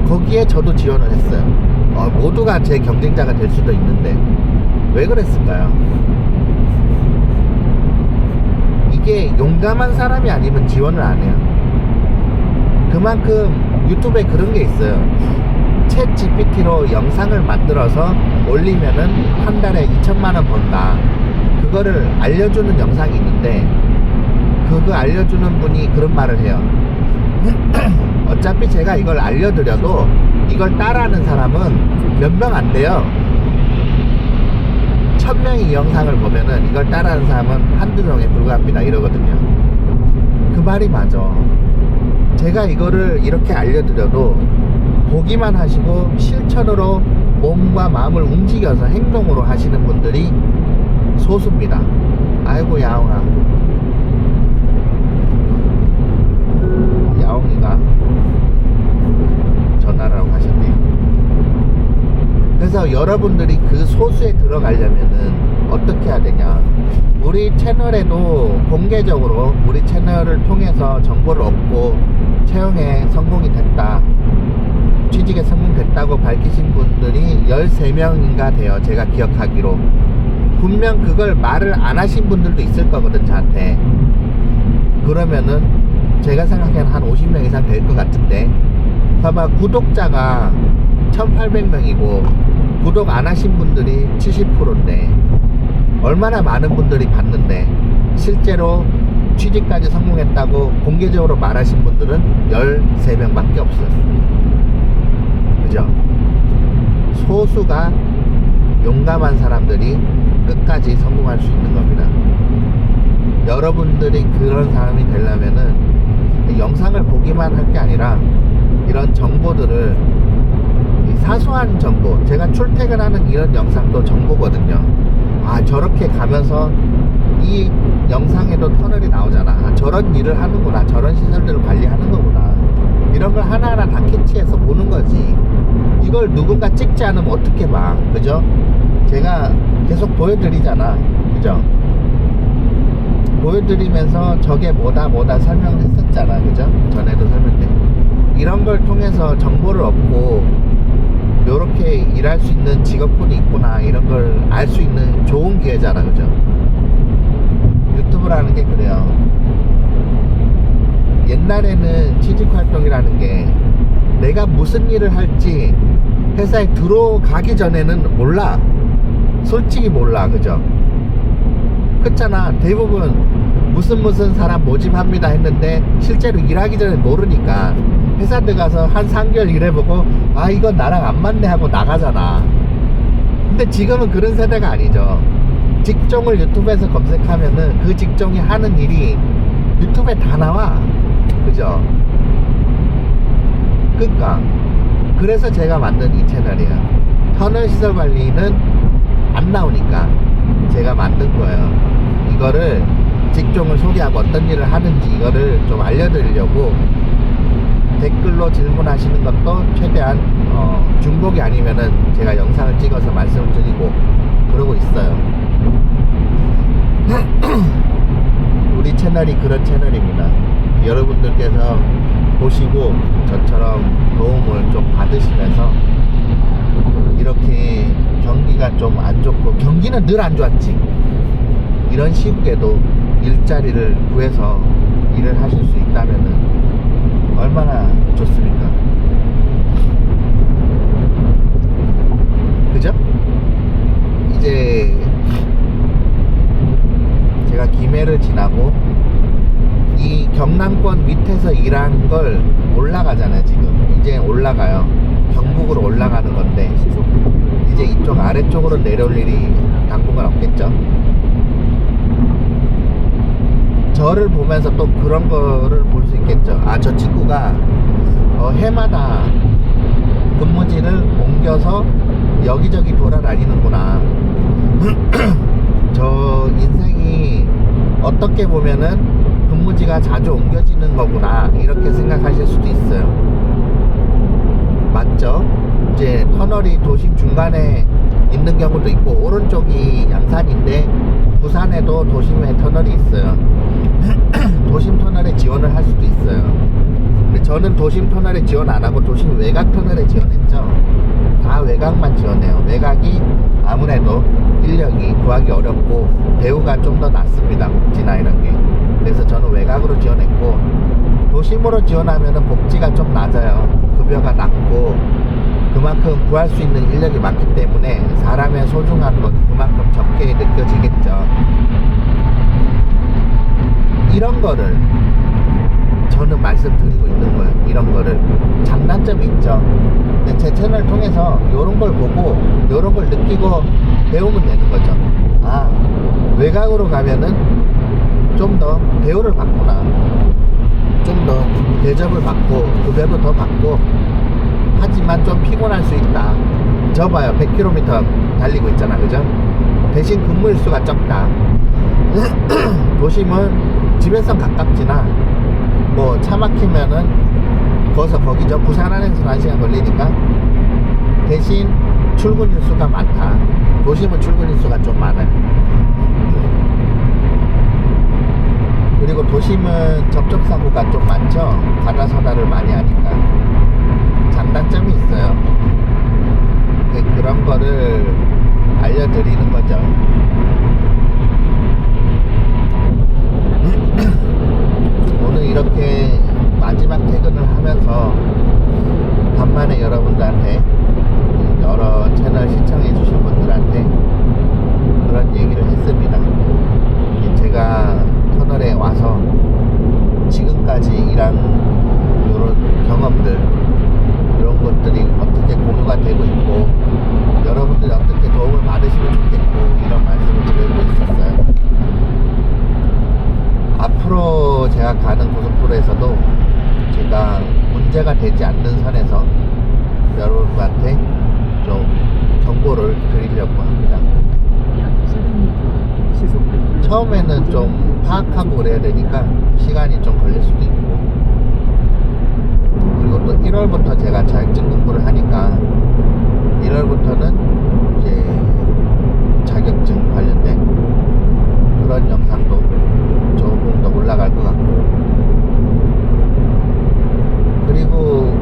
거기에 저도 지원을 했어요. 모두가 제 경쟁자가 될 수도 있는데 왜 그랬을까요? 이게 용감한 사람이 아니면 지원을 안 해요. 그만큼 유튜브에 그런 게 있어요. 챗 GPT로 영상을 만들어서 올리면은 한 달에 2천만원 번다. 그거를 알려주는 영상이 있는데, 그거 알려주는 분이 그런 말을 해요. 어차피 제가 이걸 알려드려도 이걸 따라하는 사람은 몇 명 안 돼요. 1000명이 이 영상을 보면은 이걸 따라하는 사람은 한두 명에 불과합니다. 이러거든요. 그 말이 맞아. 제가 이거를 이렇게 알려드려도 보기만 하시고 실천으로 몸과 마음을 움직여서 행동으로 하시는 분들이 소수입니다. 아이고, 야옹아. 야옹이가 전화를 하고 가셨네요. 그래서 여러분들이 그 소수에 들어가려면은 어떻게 해야 되냐, 우리 채널에도 공개적으로 우리 채널을 통해서 정보를 얻고 채용에 성공이 됐다, 취직에 성공됐다고 밝히신 분들이 13명인가 돼요. 제가 기억하기로. 분명 그걸 말을 안 하신 분들도 있을 거거든, 저한테. 그러면은 제가 생각엔 한 50명 이상 될 것 같은데, 봐봐, 구독자가 1800명이고 구독 안 하신 분들이 70%인데 얼마나 많은 분들이 봤는데, 실제로 취직까지 성공했다고 공개적으로 말하신 분들은 13명밖에 없어요. 그죠? 소수가 용감한 사람들이 끝까지 성공할 수 있는 겁니다. 여러분들이 그런 사람이 되려면은 영상을 보기만 할 게 아니라 이런 정보들을, 사소한 정보, 제가 출퇴근하는 이런 영상도 정보거든요. 아, 저렇게 가면서 이 영상에도 터널이 나오잖아. 아, 저런 일을 하는구나, 저런 시설들을 관리하는 거구나, 이런 걸 하나하나 다 캐치해서 보는 거지. 이걸 누군가 찍지 않으면 어떻게 봐, 그죠? 제가 계속 보여드리잖아, 그죠? 보여드리면서 저게 뭐다 설명을 했었잖아, 그죠? 전에도 설명돼. 이런 걸 통해서 정보를 얻고 요렇게 일할 수 있는 직업군이 있구나, 이런 걸 알 수 있는 좋은 기회잖아, 그죠? 유튜브라는 게 그래요. 옛날에는 취직활동이라는 게 내가 무슨 일을 할지 회사에 들어가기 전에는 몰라. 솔직히 몰라, 그죠? 그렇잖아. 대부분 무슨 사람 모집합니다 했는데 실제로 일하기 전에 모르니까 회사 들어가서 한 3개월 일해보고 아, 이건 나랑 안 맞네 하고 나가잖아. 근데 지금은 그런 세대가 아니죠. 직종을 유튜브에서 검색하면은 그 직종이 하는 일이 유튜브에 다 나와, 그죠? 그니까 그래서 제가 만든 이 채널이에요. 터널 시설 관리는 안 나오니까 제가 만든 거예요. 이거를 직종을 소개하고 어떤 일을 하는지 이거를 좀 알려드리려고 댓글로 질문하시는 것도 최대한 중복이 아니면은 제가 영상을 찍어서 말씀을 드리고 그러고 있어요. 우리 채널이 그런 채널입니다. 여러분들께서 보시고 저처럼 도움을 좀 받으시면서 이렇게 경기가 좀 안 좋고, 경기는 늘 안 좋았지, 이런 시국에도 일자리를 구해서 일을 하실 수 있다면은 얼마나 좋습니까? 그죠? 이제 제가 김해를 지나고 이 경남권 밑에서 일한 걸 올라가잖아요. 지금 이제 올라가요. 경북으로 올라가는 건데 이제 이쪽 아래쪽으로 내려올 일이 당분간 없겠죠. 저를 보면서 또 그런 거를 볼 수 있겠죠. 아, 저 친구가 해마다 근무지를 옮겨서 여기저기 돌아다니는구나. 저 인생이 어떻게 보면은 근무지가 자주 옮겨지는 거구나, 이렇게 생각하실 수도 있어요. 맞죠? 이제 터널이 도심 중간에 있는 경우도 있고, 오른쪽이 양산인데 부산에도 도심에 터널이 있어요. 도심 터널에 지원을 할 수도 있어요. 근데 저는 도심 터널에 지원 안 하고 도심 외곽 터널에 지원했죠. 다 외곽만 지원해요. 외곽이 아무래도 인력이 구하기 어렵고 대우가 좀 더 낮습니다. 복지나 이런 게. 그래서 저는 외곽으로 지원했고, 도심으로 지원하면은 복지가 좀 낮아요. 급여가 낮고 그만큼 구할 수 있는 인력이 많기 때문에 사람의 소중한 것 그만큼 적게 느껴지겠죠. 이런 거를 저는 말씀드리고 있는 거예요. 이런 거를 장단점이 있죠. 근데 제 채널 통해서 이런 걸 보고 이런 걸 느끼고 배우면 되는 거죠. 아, 외곽으로 가면은 좀 더 대우를 받구나, 좀 더 대접을 받고 급여도 더 받고, 하지만 좀 피곤할 수 있다. 저 봐요, 100km 달리고 있잖아, 그죠? 대신 근무일수가 적다. 도심은 집에서 가깝지나 뭐 차 막히면은 거기서 거기죠. 부산 안에서 1시간 걸리니까. 대신 출근 일수가 많다. 도심은 출근 일수가 좀 많아요. 그리고 도심은 접촉사고가 좀 많죠. 가다서다를 많이 하니까 장단점이 있어요. 그런 거를 알려드리는 거죠. 오늘 이렇게 마지막 퇴근을 하면서 간만에 여러분들한테, 여러 채널 시청해 주신 분들한테 그런 얘기를 했습니다. 제가 터널에 와서 지금까지 일한 이런 경험들, 이런 것들이 어떻게 공유가 되고 있고 여러분들이 어떻게 도움을 받으시면 좋겠고, 이런 말씀을 드리고 있었어요. 앞으로 제가 가는 고속도로에서도 제가 문제가 되지 않는 선에서 여러분한테 좀 정보를 드리려고 합니다. 약 700m 시속 처음에는 좀 파악하고 그래야 되니까 시간이 좀 걸릴 수도 있고, 그리고 또 1월부터 제가 자격증 공부를 하니까 1월부터는 이제 자격증 관련된 그런 영상도 조금 더 올라갈 것 같고, 그리고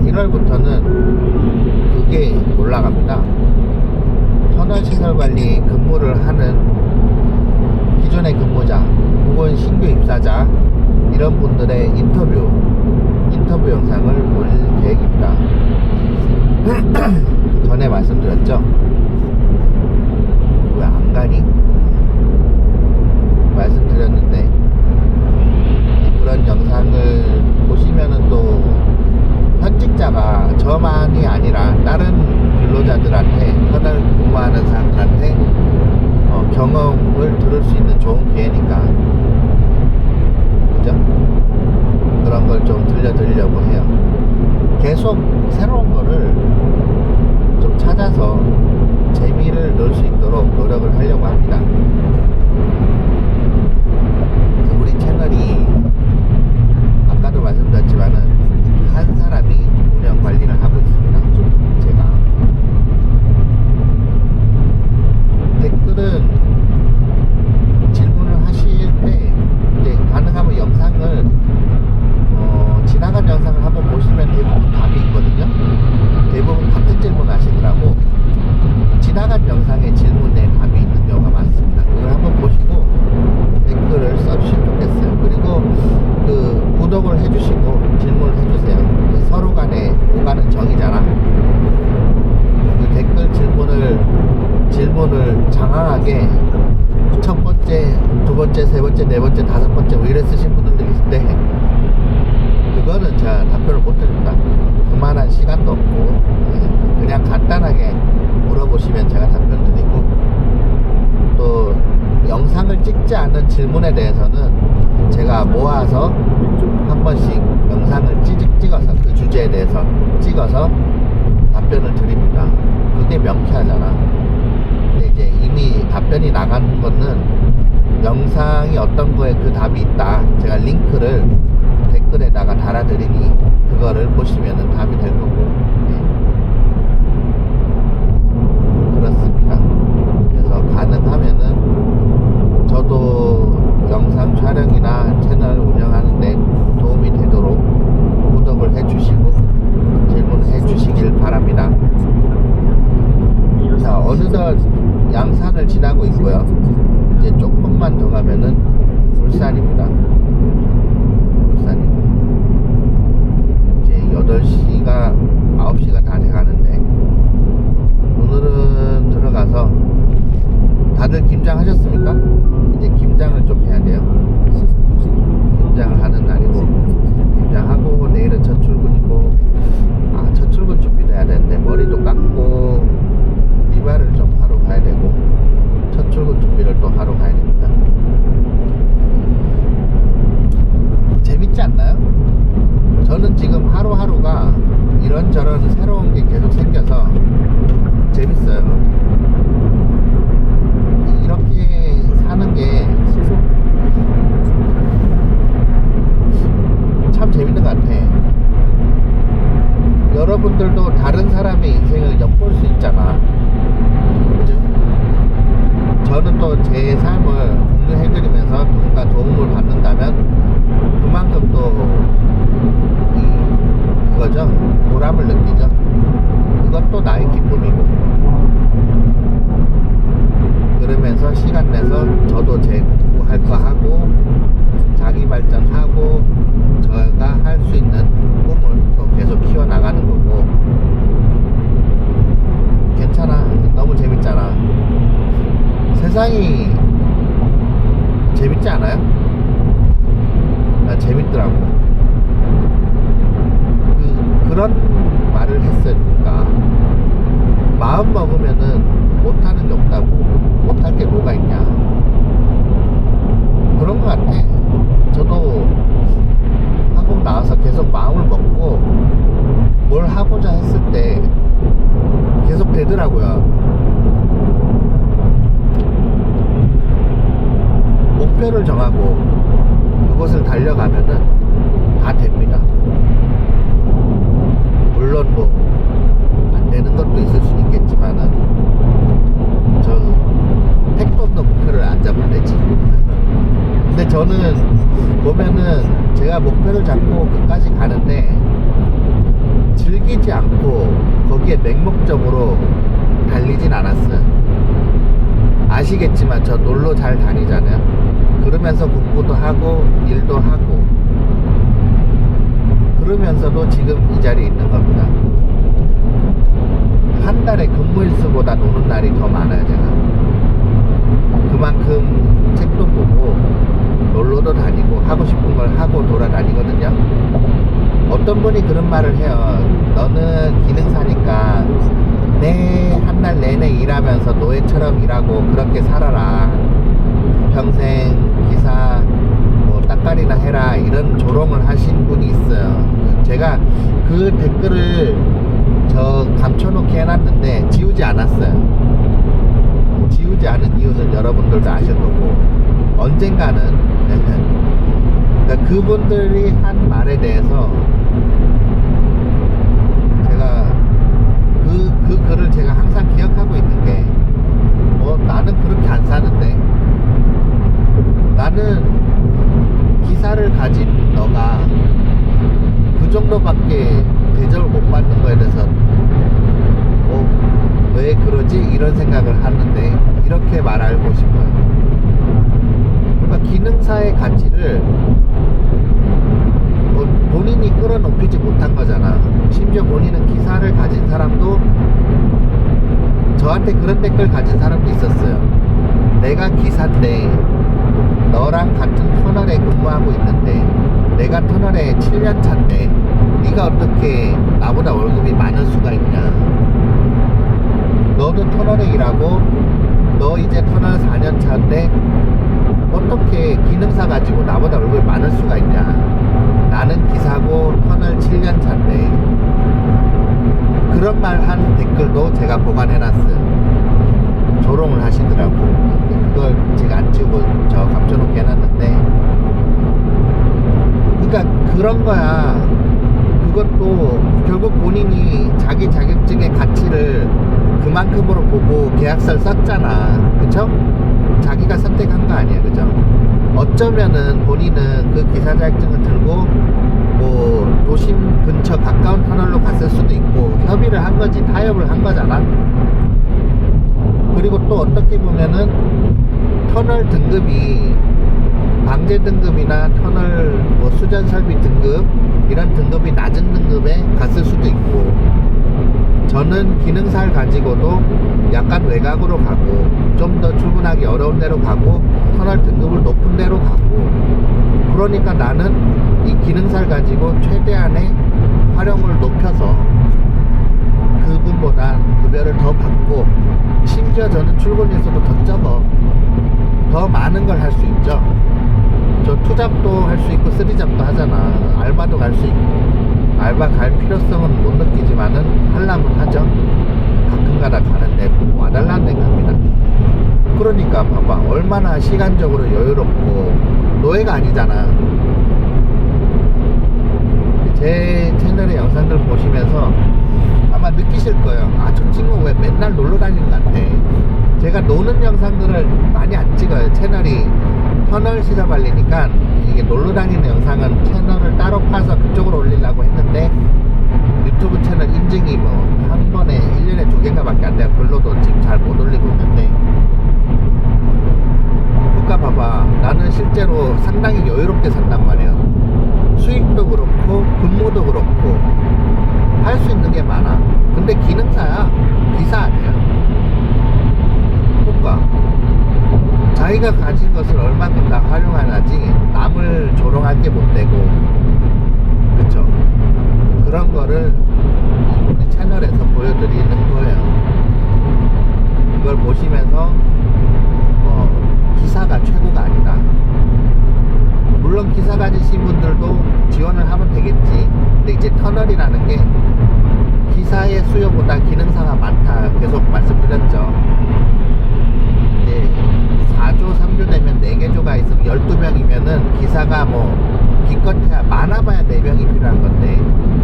1월부터는 그게 올라갑니다. 터널 시설 관리 근무를 하는 기존의 근무자 혹은 신규 입사자, 이런 분들의 인터뷰 영상을 올릴 계획입니다. 전에 말씀드렸죠? 왜 안 가니? 말씀드렸는데, 그런 영상을 보시면은 또 현직자가 저만이 아니라 다른 근로자들한테, 터널 근무하는 사람들한테 경험을 들을 수 있는 좋은 기회니까, 그죠? 그런 걸 좀 들려드리려고 해요. 계속 새로운 거를 좀 찾아서 재미를 넣을 수 있도록 노력을 하려고 합니다. 우리 채널이 아까도 말씀드렸지만은 한 사람이 운영 관리를 하고 있습니다. 제가 댓글은 질문을 하실 때 이제 가능하면 영상을 지나간 영상을 한번 보시면 대부분 답이 있거든요. 대부분 같은 질문을 하시더라고. 지나간 영상에 질문에 답이 있는 경우가 많습니다. 그걸 한번 보시고 댓글을 써주시면 좋겠어요. 그리고 그 구독을 해주시고 질문을 해주세요. 서로 간에 오가는 정이잖아. 그 댓글 질문을 장황하게 첫 번째, 두 번째, 세 번째, 네 번째, 다섯 번째 뭐 이래 쓰신 분들도 계신데, 그거는 제가 답변을 못 드립니다. 그만한 시간도 없고, 그냥 간단하게 물어보시면 제가 답변 드리고, 또 영상을 찍지 않은 질문에 대해서는 제가 모아서 한 번씩 영상을 찍어서 그 주제에 대해서 찍어서 답변을 드립니다. 그게 명쾌하잖아. 근데 이제 이미 답변이 나간 거는 영상이 어떤 거에 그 답이 있다, 제가 링크를 댓글에다가 달아드리니 그거를 보시면은 답이 될 거고. 그렇습니다. 그래서 가능하면은 저도 영상 촬영이나 채널 운영하는데 도움이 되도록 구독을 해주시고 질문해 주시길 바랍니다. 자, 어느덧 양산을 지나고 있고요. 이제 좀 저는 지금 하루하루가 이런저런 새로운 게 계속 생겨서 재밌어요. 이렇게 사는 게 참 재밌는 것 같아. 여러분들도 다른 사람의 인생을 엿볼 수 있잖아. 그죠? 저는 또 제 삶을 공유해드리면서 누군가 도움을 받는다면 그만큼 또 그거죠. 보람을 느끼죠. 그것도 나의 기쁨이고. 그러면서 시간 내서 저도 제 공부할 거 하고 자기 발전하고 제가 할 수 있는 꿈을 또 계속 키워나가는 거고. 괜찮아. 너무 재밌잖아. 세상이 재밌지 않아요? 난 재밌더라고. 그런 말을 했으니까 마음 먹으면은 못하는 게 없다고. 못할 게 뭐가 있냐. 그런 것 같아. 저도 한국 나와서 계속 마음을 먹고 뭘 하고자 했을 때 계속 되더라고요. 목표를 정하고 그곳을 달려가면은 다 됩니다. 물론 뭐 안 되는 것도 있을 수 있겠지만은 저 택도 없는 목표를 안 잡으면 되지. 근데 저는 보면은 제가 목표를 잡고 끝까지 가는데 즐기지 않고 거기에 맹목적으로 달리진 않았어요. 아시겠지만 저 놀러 잘 다니잖아요. 그러면서 공부도 하고 일도 하고 그러면서도 지금 이 자리에 있는 겁니다. 한 달에 근무일수보다 노는 날이 더 많아요. 제가 그만큼 책도 보고 놀러도 다니고 하고 싶은 걸 하고 돌아다니거든요. 어떤 분이 그런 말을 해요. 너는 기능사니까 한 달 내내 일하면서 노예처럼 일하고 그렇게 살아라. 평생 기사 뭐 따까리나 해라. 이런 조롱을 하신 분이 있어요. 제가 그 댓글을 저 감춰놓게 해놨는데 지우지 않았어요. 지우지 않은 이유는 여러분들도 아실 거고 언젠가는 그러니까 그분들이 한 말에 대해서 제가 그 글을 제가 항상 기억하고 있는 게 나는 그렇게 안 사는데 나는 기사를 가진 너가 그 정도밖에 대접을 못 받는 거에 대해서 왜 그러지? 이런 생각을 하는데 이렇게 말하고 싶어요. 그러니까 기능사의 가치를 본인이 끌어높이지 못한 거잖아. 심지어 본인은 기사를 가진 사람도 저한테 그런 댓글 가진 사람도 있었어요. 내가 기사인데 너랑 같은 터널에 근무하고 있는데 내가 터널에 7년 차인데 네가 어떻게 나보다 월급이 많을 수가 있냐. 너도 터널에 일하고 너 이제 터널 4년 차인데 어떻게 기능사 가지고 나보다 월급이 많을 수가 있냐. 나는 기사고 터널 7년 차인데. 그런 말 한 댓글도 제가 보관해놨어요. 조롱을 하시더라고. 그걸 제가 안 지우고 저 감춰놓게 해놨는데, 그러니까 그런 거야. 그것도 결국 본인이 자기 자격증의 가치를 그만큼으로 보고 계약서를 썼잖아. 그쵸? 자기가 선택한 거 아니야. 그죠? 어쩌면은 본인은 그 기사 자격증을 들고 뭐 도심 근처 가까운 터널로 갔을 수도 있고 협의를 한 거지, 타협을 한 거잖아. 그리고 또 어떻게 보면은 터널 등급이 방제 등급이나 터널 뭐 수전 설비 등급 이런 등급이 낮은 등급에 갔을 수도 있고, 저는 기능사를 가지고도 약간 외곽으로 가고 좀 더 출근하기 어려운 데로 가고 터널 등급을 높은 데로 가고, 그러니까 나는 이 기능사를 가지고 최대한의 활용을 높여서 그분보다 급여를 더 받고, 심지어 저는 출근일수도 더 적어 더 많은 걸 할 수 있죠. 저 투잡도 할 수 있고 쓰리잡도 하잖아. 알바도 갈 수 있고. 알바 갈 필요성은 못 느끼지만은 하려면 하죠. 가끔가다 가는데 와달라는 데 갑니다. 그러니까 봐봐, 얼마나 시간적으로 여유롭고 노예가 아니잖아. 제 채널의 영상들 보시면서 아마 느끼실 거예요. 아, 저 친구 왜 맨날 놀러 다니는 것 같아. 제가 노는 영상들을 많이 안 찍어요. 채널이 터널 시사발리니까 이게 놀러 다니는 영상은 채널을 따로 파서 그쪽으로 올리려고 했는데 유튜브 채널 인증이 뭐 한 번에 1년에 2개인가 밖에 안 돼요. 글로도 지금 잘 못 올리고 있는데, 그러니까 봐봐, 나는 실제로 상당히 여유롭게 산단 말이야. 수익도 그렇고 근무도 그렇고 할 수 있는 게 많아. 근데 기능사야, 기사 아니야. 그러니까 자기가 가진 것을 얼만큼 다 활용하나지 남을 조롱할 게 못 되고, 그쵸? 그런 거를 우리 채널에서 보여드리는 거예요. 그걸 보시면서 기사가 최고가 아니다. 물론 기사 가지신 분들도 지원을 하면 되겠지. 근데 이제 터널이라는 게 기사의 수요보다 기능사가 많다 계속 말씀드렸죠. 이제 4조 3조 되면 4개 조가 있으면 12명이면은 기사가 뭐 기껏해야 많아봐야 4명이 필요한 건데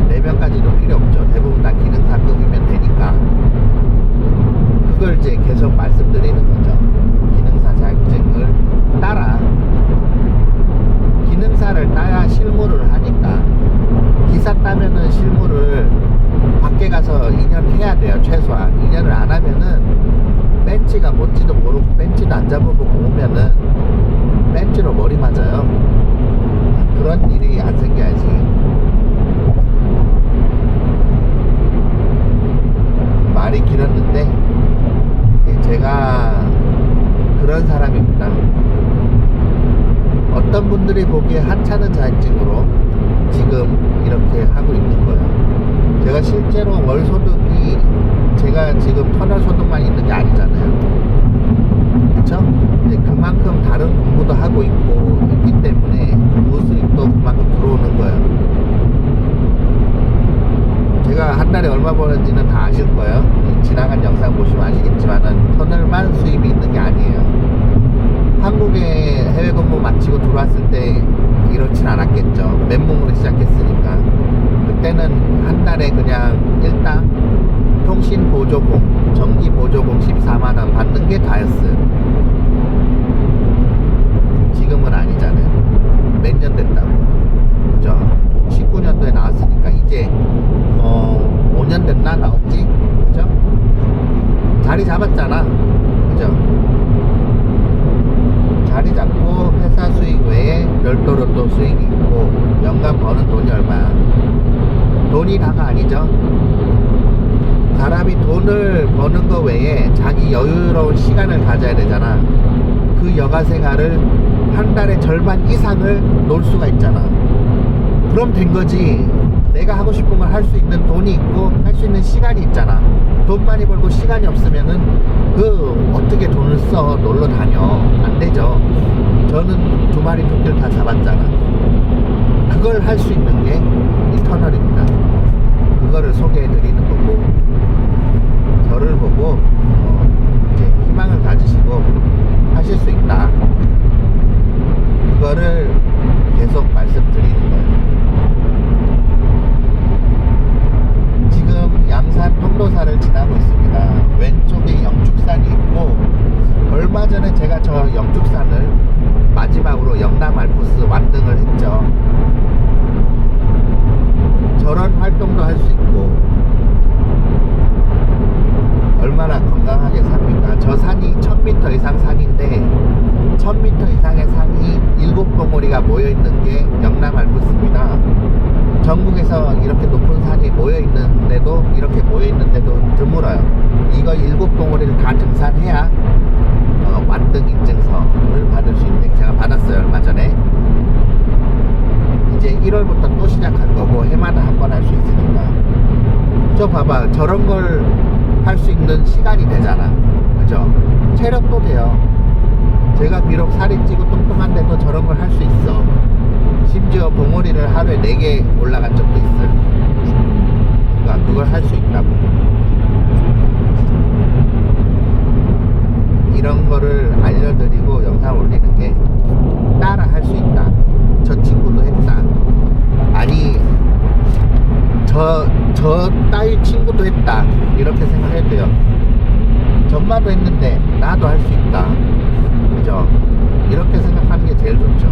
4명까지도 필요 없죠. 대부분 다 기능사급이면 되니까. 그걸 이제 계속 말씀드리는 거죠. 기능사 자격증을 따라. 기능사를 따야 실무를 하니까. 기사 따면은 실무를 밖에 가서 2년 해야 돼요. 최소한 2년을 안 하면은 벤치가 뭔지도 모르고 벤치도 안 잡아보고 오면은 벤치로 머리 맞아요. 그런 일이 안 생겨야지. 말이 길었는데 제가 그런 사람입니다. 어떤 분들이 보기에 하찮은 자격증으로 지금 이렇게 하고 있는 거예요. 제가 실제로 월 소득이 제가 지금 터널 소득만 있는 게 아니잖아요. 그쵸? 이제 그만큼 다른 공부도 하고 있기 때문에 부수익도 그만큼 들어오는 거예요. 제가 한 달에 얼마 버는지는 다 아실 거예요. 지나간 영상 보시면 아시겠지만은 터널만 수입이 있는 게 아니에요. 한국에 해외 근무 마치고 들어왔을 때 이렇진 않았겠죠. 맨몸으로 시작했으니까. 그때는 한 달에 그냥 일당 통신 보조금, 전기 보조금 14만원 받는 게 다였어요. 지금은 아니잖아요. 몇 년 됐다고. 그죠? 19년도에 나왔으니까 이제 5년 됐나 나왔지? 그죠? 자리 잡았잖아. 그죠? 자리 잡고 회사 수익 외에 별도로 또 수익이 있고 연간 버는 돈이 얼마야? 돈이 다가 아니죠. 사람이 돈을 버는 거 외에 자기 여유로운 시간을 가져야 되잖아. 그 여가 생활을 한 달에 절반 이상을 놀 수가 있잖아. 그럼 된 거지. 내가 하고 싶은 걸 할 수 있는 돈이 있고 할 수 있는 시간이 있잖아. 돈 많이 벌고 시간이 없으면은 어떻게 돈을 써? 놀러 다녀. 안 되죠. 저는 2마리 토끼를 다 잡았잖아. 그걸 할 수 있는 게 이 터널입니다. 그거를 소개해 드리는 거고, 저를 보고 이제 희망을 가지시고 하실 수 있다. 그거를 계속 말씀드리는 거예요. 지금 양산 통로사를 지나고 있습니다. 왼쪽에 영축산이 있고, 얼마 전에 제가 저 영축산을 마지막으로 영남 알프스 완등을 했죠. 저런 활동도 할 수 있고 얼마나 건강하게 삽니까? 저 산이 1000m 이상 산인데 1000m 이상의 산이 7봉우리가 모여있는 게 영남 알프스입니다. 전국에서 이렇게 높은 산이 모여있는데도, 이렇게 모여있는데도 드물어요. 이거 7봉우리를 다 등산해야 완등 인증서를 받을 수 있는데, 제가 받았어요 얼마 전에. 이제 1월부터 또 시작할 거고 해마다 한 번 할 수 있으니까. 저 봐봐, 저런 걸 할 수 있는 시간이 되잖아. 그죠? 체력도 돼요. 제가 비록 살이 찌고 뚱뚱한데도 저런 걸 할 수 있어. 심지어 봉우리를 하루에 4개 올라간 적도 있어요. 제가 그걸 할 수 있다고. 이런 거를 알려드리고 영상 올리는 게 따라 할 수 있다. 저 친구도 했다. 아니 저 따위 친구도 했다. 이렇게 생각해도 돼요. 전마도 했는데 나도 할 수 있다. 그죠? 이렇게 생각하는 게 제일 좋죠.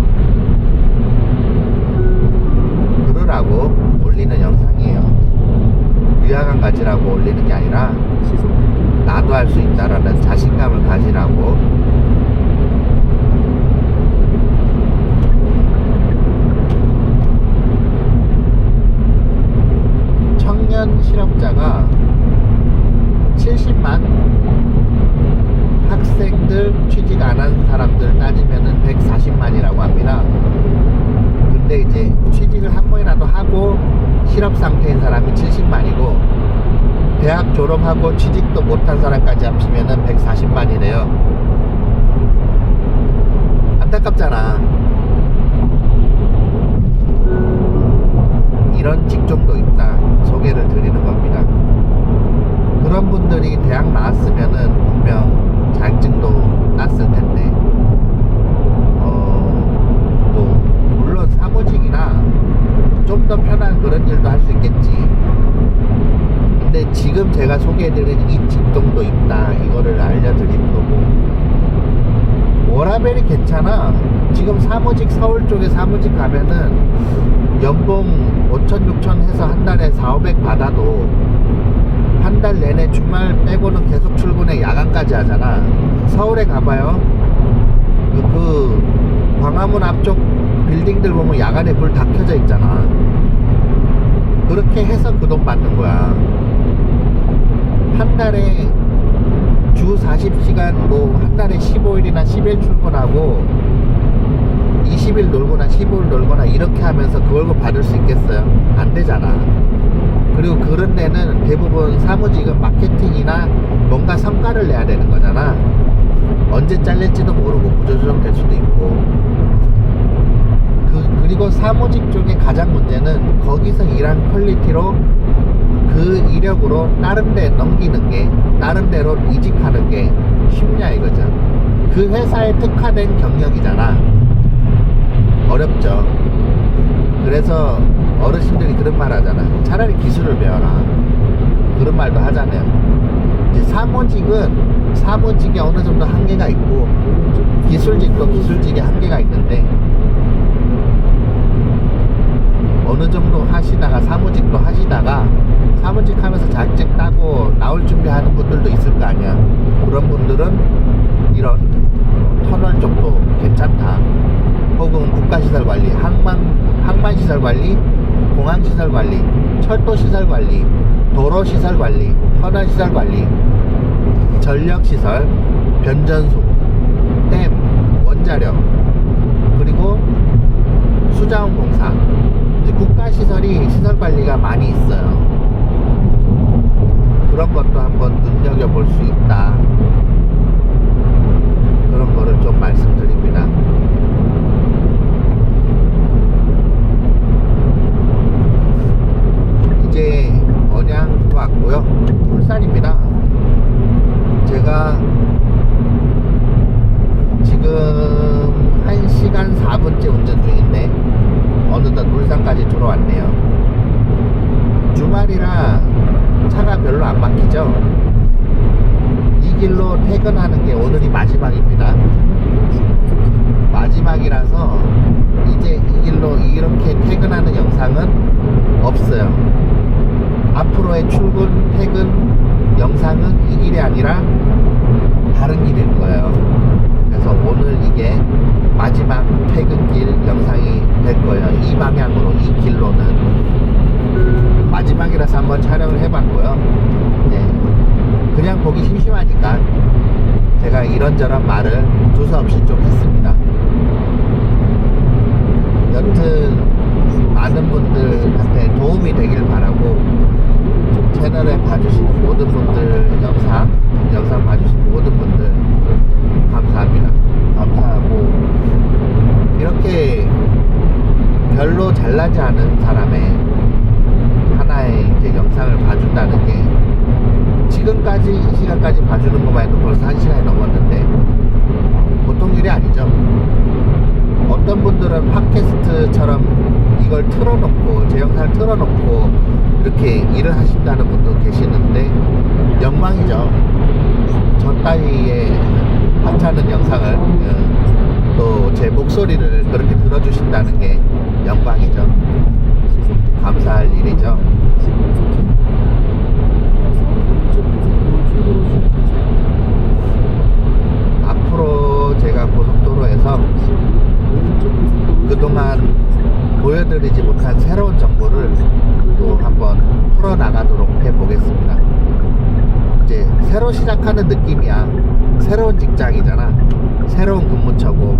그러라고 올리는 영상이에요. 위화감 가지라고 올리는 게 아니라 시속 나도 할 수 있다라는 자신감을 가지라고. 청년 실업자가 70만, 학생들 취직 안 한 사람들 따지면은 140만이라고 합니다. 근데 이제 취직을 한 번이라도 하고 실업 상태인 사람이 70만이고 대학 졸업하고 취직도 못한 사람까지 합치면은 140만이래요. 안타깝잖아. 이런 직종도 있다. 소개를 드리는 겁니다. 그런 분들이 대학 나왔으면은 분명 자격증도 땄을 텐데, 뭐 물론 사무직이나 좀 더 편한 그런 일도 할 수 있겠지. 근데 지금 제가 소개해드린 이 직종도 있다. 이거를 알려드리는 거고, 워라벨이 괜찮아. 지금 사무직 서울 쪽에 사무직 가면은 연봉 5천 6천 해서 한 달에 4,500 받아도 한 달 내내 주말 빼고는 계속 출근해. 야간까지 하잖아. 서울에 가봐요. 그 광화문 앞쪽 빌딩들 보면 야간에 불 다 켜져 있잖아. 그렇게 해서 그 돈 받는 거야. 한 달에 주 40시간 뭐 한 달에 15일이나 10일 출근하고 20일 놀거나 15일 놀거나 이렇게 하면서 그 월급 받을 수 있겠어요? 안 되잖아. 그리고 그런 데는 대부분 사무직은 마케팅이나 뭔가 성과를 내야 되는 거잖아. 언제 잘릴지도 모르고 구조조정 될 수도 있고. 그리고 사무직 쪽의 가장 문제는 거기서 일한 퀄리티로 그 이력으로 다른 데 넘기는 게, 다른 데로 이직하는 게 쉽냐 이거죠. 그 회사에 특화된 경력이잖아. 어렵죠. 그래서 어르신들이 그런 말 하잖아. 차라리 기술을 배워라. 그런 말도 하잖아요. 이제 사무직에 어느 정도 한계가 있고 기술직도 기술직에 한계가 있는데, 어느 정도 하시다가 사무직도 하시다가 사무직 하면서 자격증 따고 나올 준비하는 분들도 있을 거 아니야. 그런 분들은 이런 터널 쪽도 괜찮다. 혹은 국가시설관리, 항만시설관리, 공항시설관리, 철도시설관리, 도로시설관리, 터널시설관리, 전력시설, 변전소, 댐, 원자력, 그리고 수자원공사. 국가시설이 시설관리가 많이 있어요. 그런 것도 한번 눈여겨볼 수 있다. 그런 거를 좀 말씀드립니다. 이제 언양도 왔고요. 울산입니다. 제가 지금 1시간 4분째 운전 중인데 어느덧 울산까지 들어왔네요. 주말이라 차가 별로 안 막히죠. 이 길로 퇴근하는 게 오늘이 마지막입니다. 마지막이라서 이제 이 길로 이렇게 퇴근하는 영상은 없어요. 앞으로의 출근, 퇴근 영상은 이 길이 아니라 다른 길일 거예요. 그래서 오늘 이게 마지막 퇴근길 영상이 될 거예요. 이 방향으로, 이 길로는 마지막이라서 한번 촬영을 해봤고요. 네. 그냥 보기 심심하니까 제가 이런저런 말을 두서없이 좀 했습니다. 여튼 많은 분들한테 도움이 되길 바라고, 채널에 봐주시는 모든 분들, 영상 봐주시는 모든 분들 감사합니다. 감사하고, 이렇게 별로 잘나지 않은 사람의 하나의 하나의 이제 영상을 봐준다는 게 지금까지 이 시간까지 봐주는 것만 해도 벌써 1시간이 넘었는데 보통 일이 아니죠. 어떤 분들은 팟캐스트처럼 이걸 틀어놓고 제 영상을 틀어놓고 이렇게 일을 하신다는 분도 계시는데 영광이죠. 저 따위의 하찮은 영상을 또 제 목소리를 그렇게 들어주신다는 게 영광이죠. 감사할 일이죠. 앞으로 제가 고속도로에서 그동안 보여드리지 못한 새로운 정보를 또 한번 풀어나가도록 해보겠습니다. 이제 새로 시작하는 느낌이야. 새로운 직장이잖아. 새로운 근무처고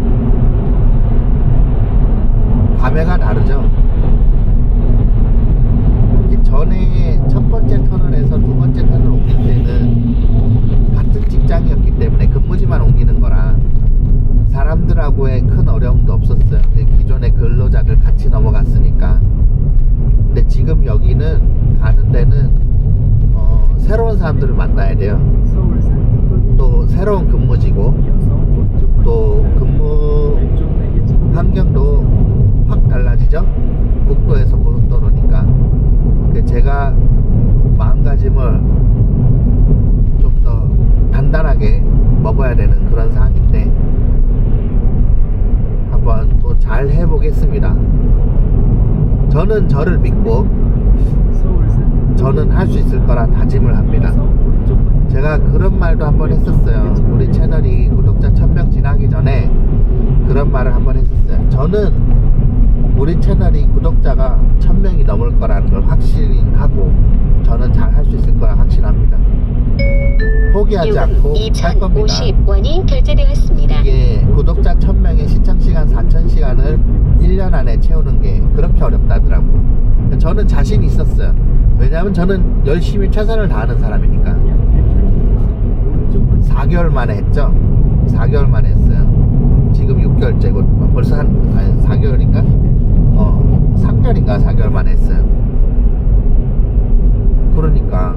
감회가 다르죠. 전에 첫 번째 터널에서 두 번째 터널 옮길 때는 같은 직장이었기 때문에 근무지만 옮기는 거라 사람들하고의 큰 어려움도 없었어요. 기존의 근로자들 같이 넘어갔으니까. 근데 지금 여기는 가는 데는 새로운 사람들을 만나야 돼요. 또 새로운 근무지고 또 근무 환경도 확 달라지죠. 국도에서 고속도로니까. 제가 마음가짐을 좀 더 단단하게 먹어야 되는 그런 상황인데 한번 또 잘 해보겠습니다. 저는 저를 믿고 저는 할 수 있을 거라 다짐을 합니다. 제가 그런 말도 한번 했었어요. 우리 채널이 구독자 1000명 지나기 전에 그런 말을 한번 했었어요. 저는 우리 채널이 구독자가 1000명이 넘을 거라는 걸 확신하고 저는 잘 할 수 있을 거라 확신합니다. 포기하지 않고 할 겁니다. 2,050원이 결제되었습니다. 이게 구독자 1000명의 시청시간 4000시간을 1년 안에 채우는 게 그렇게 어렵다더라고. 저는 자신이 있었어요. 왜냐하면 저는 열심히 최선을 다하는 사람이니까. 4개월 만에 했죠. 4개월 만에 했어요. 지금 6개월째고 벌써 한 4개월인가? 3개월인가 4개월 만에 했어요. 그러니까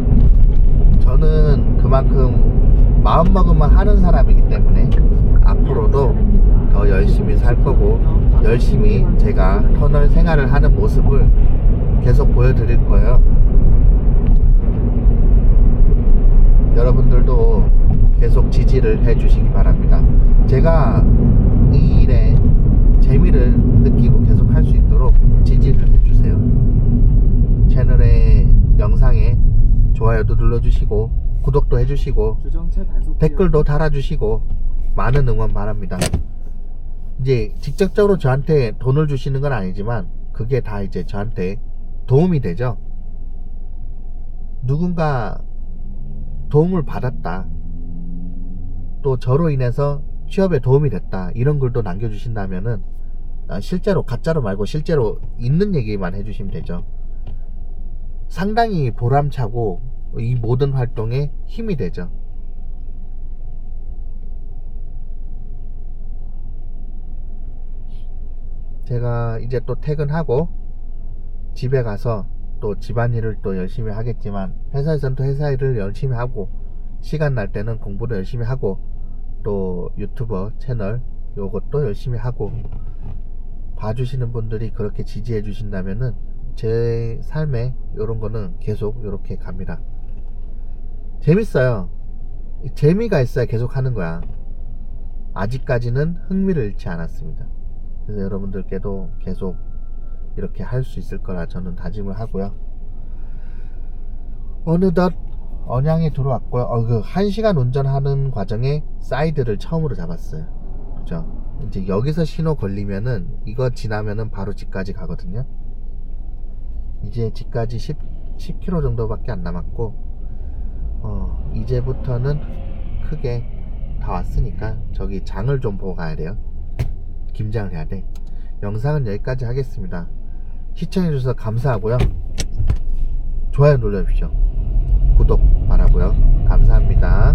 저는 그만큼 마음먹으면 하는 사람이기 때문에 앞으로도 더 열심히 살 거고 열심히 제가 터널 생활을 하는 모습을 계속 보여드릴 거예요. 여러분들도 계속 지지를 해주시기 바랍니다. 제가 이 일에 재미를 느끼고 계속 할 수 있도록 지지를 해주세요. 채널의 영상에 좋아요도 눌러주시고 구독도 해주시고 댓글도 달아주시고 많은 응원 바랍니다. 이제 직접적으로 저한테 돈을 주시는 건 아니지만 그게 다 이제 저한테 도움이 되죠. 누군가 도움을 받았다, 또 저로 인해서 취업에 도움이 됐다, 이런 글도 남겨주신다면은 실제로 가짜로 말고 실제로 있는 얘기만 해주시면 되죠. 상당히 보람차고 이 모든 활동에 힘이 되죠. 제가 이제 또 퇴근하고 집에 가서 또 집안일을 또 열심히 하겠지만 회사에서는 또 회사 일을 열심히 하고 시간 날 때는 공부를 열심히 하고 또 유튜버 채널 요것도 열심히 하고 봐주시는 분들이 그렇게 지지해 주신다면은 제 삶에 요런 거는 계속 요렇게 갑니다. 재밌어요. 재미가 있어야 계속 하는 거야. 아직까지는 흥미를 잃지 않았습니다. 그래서 여러분들께도 계속 이렇게 할 수 있을 거라 저는 다짐을 하고요. 어느덧 언양에 들어왔고요. 그 1시간 운전하는 과정에 사이드를 처음으로 잡았어요. 그죠? 이제 여기서 신호 걸리면은 이거 지나면은 바로 집까지 가거든요. 이제 집까지 10km 정도밖에 안 남았고 이제부터는 크게 다 왔으니까 저기 장을 좀 보고 가야 돼요. 김장을 해야 돼. 영상은 여기까지 하겠습니다. 시청해주셔서 감사하고요. 좋아요 눌러주십시오. 구독 바라고요. 감사합니다.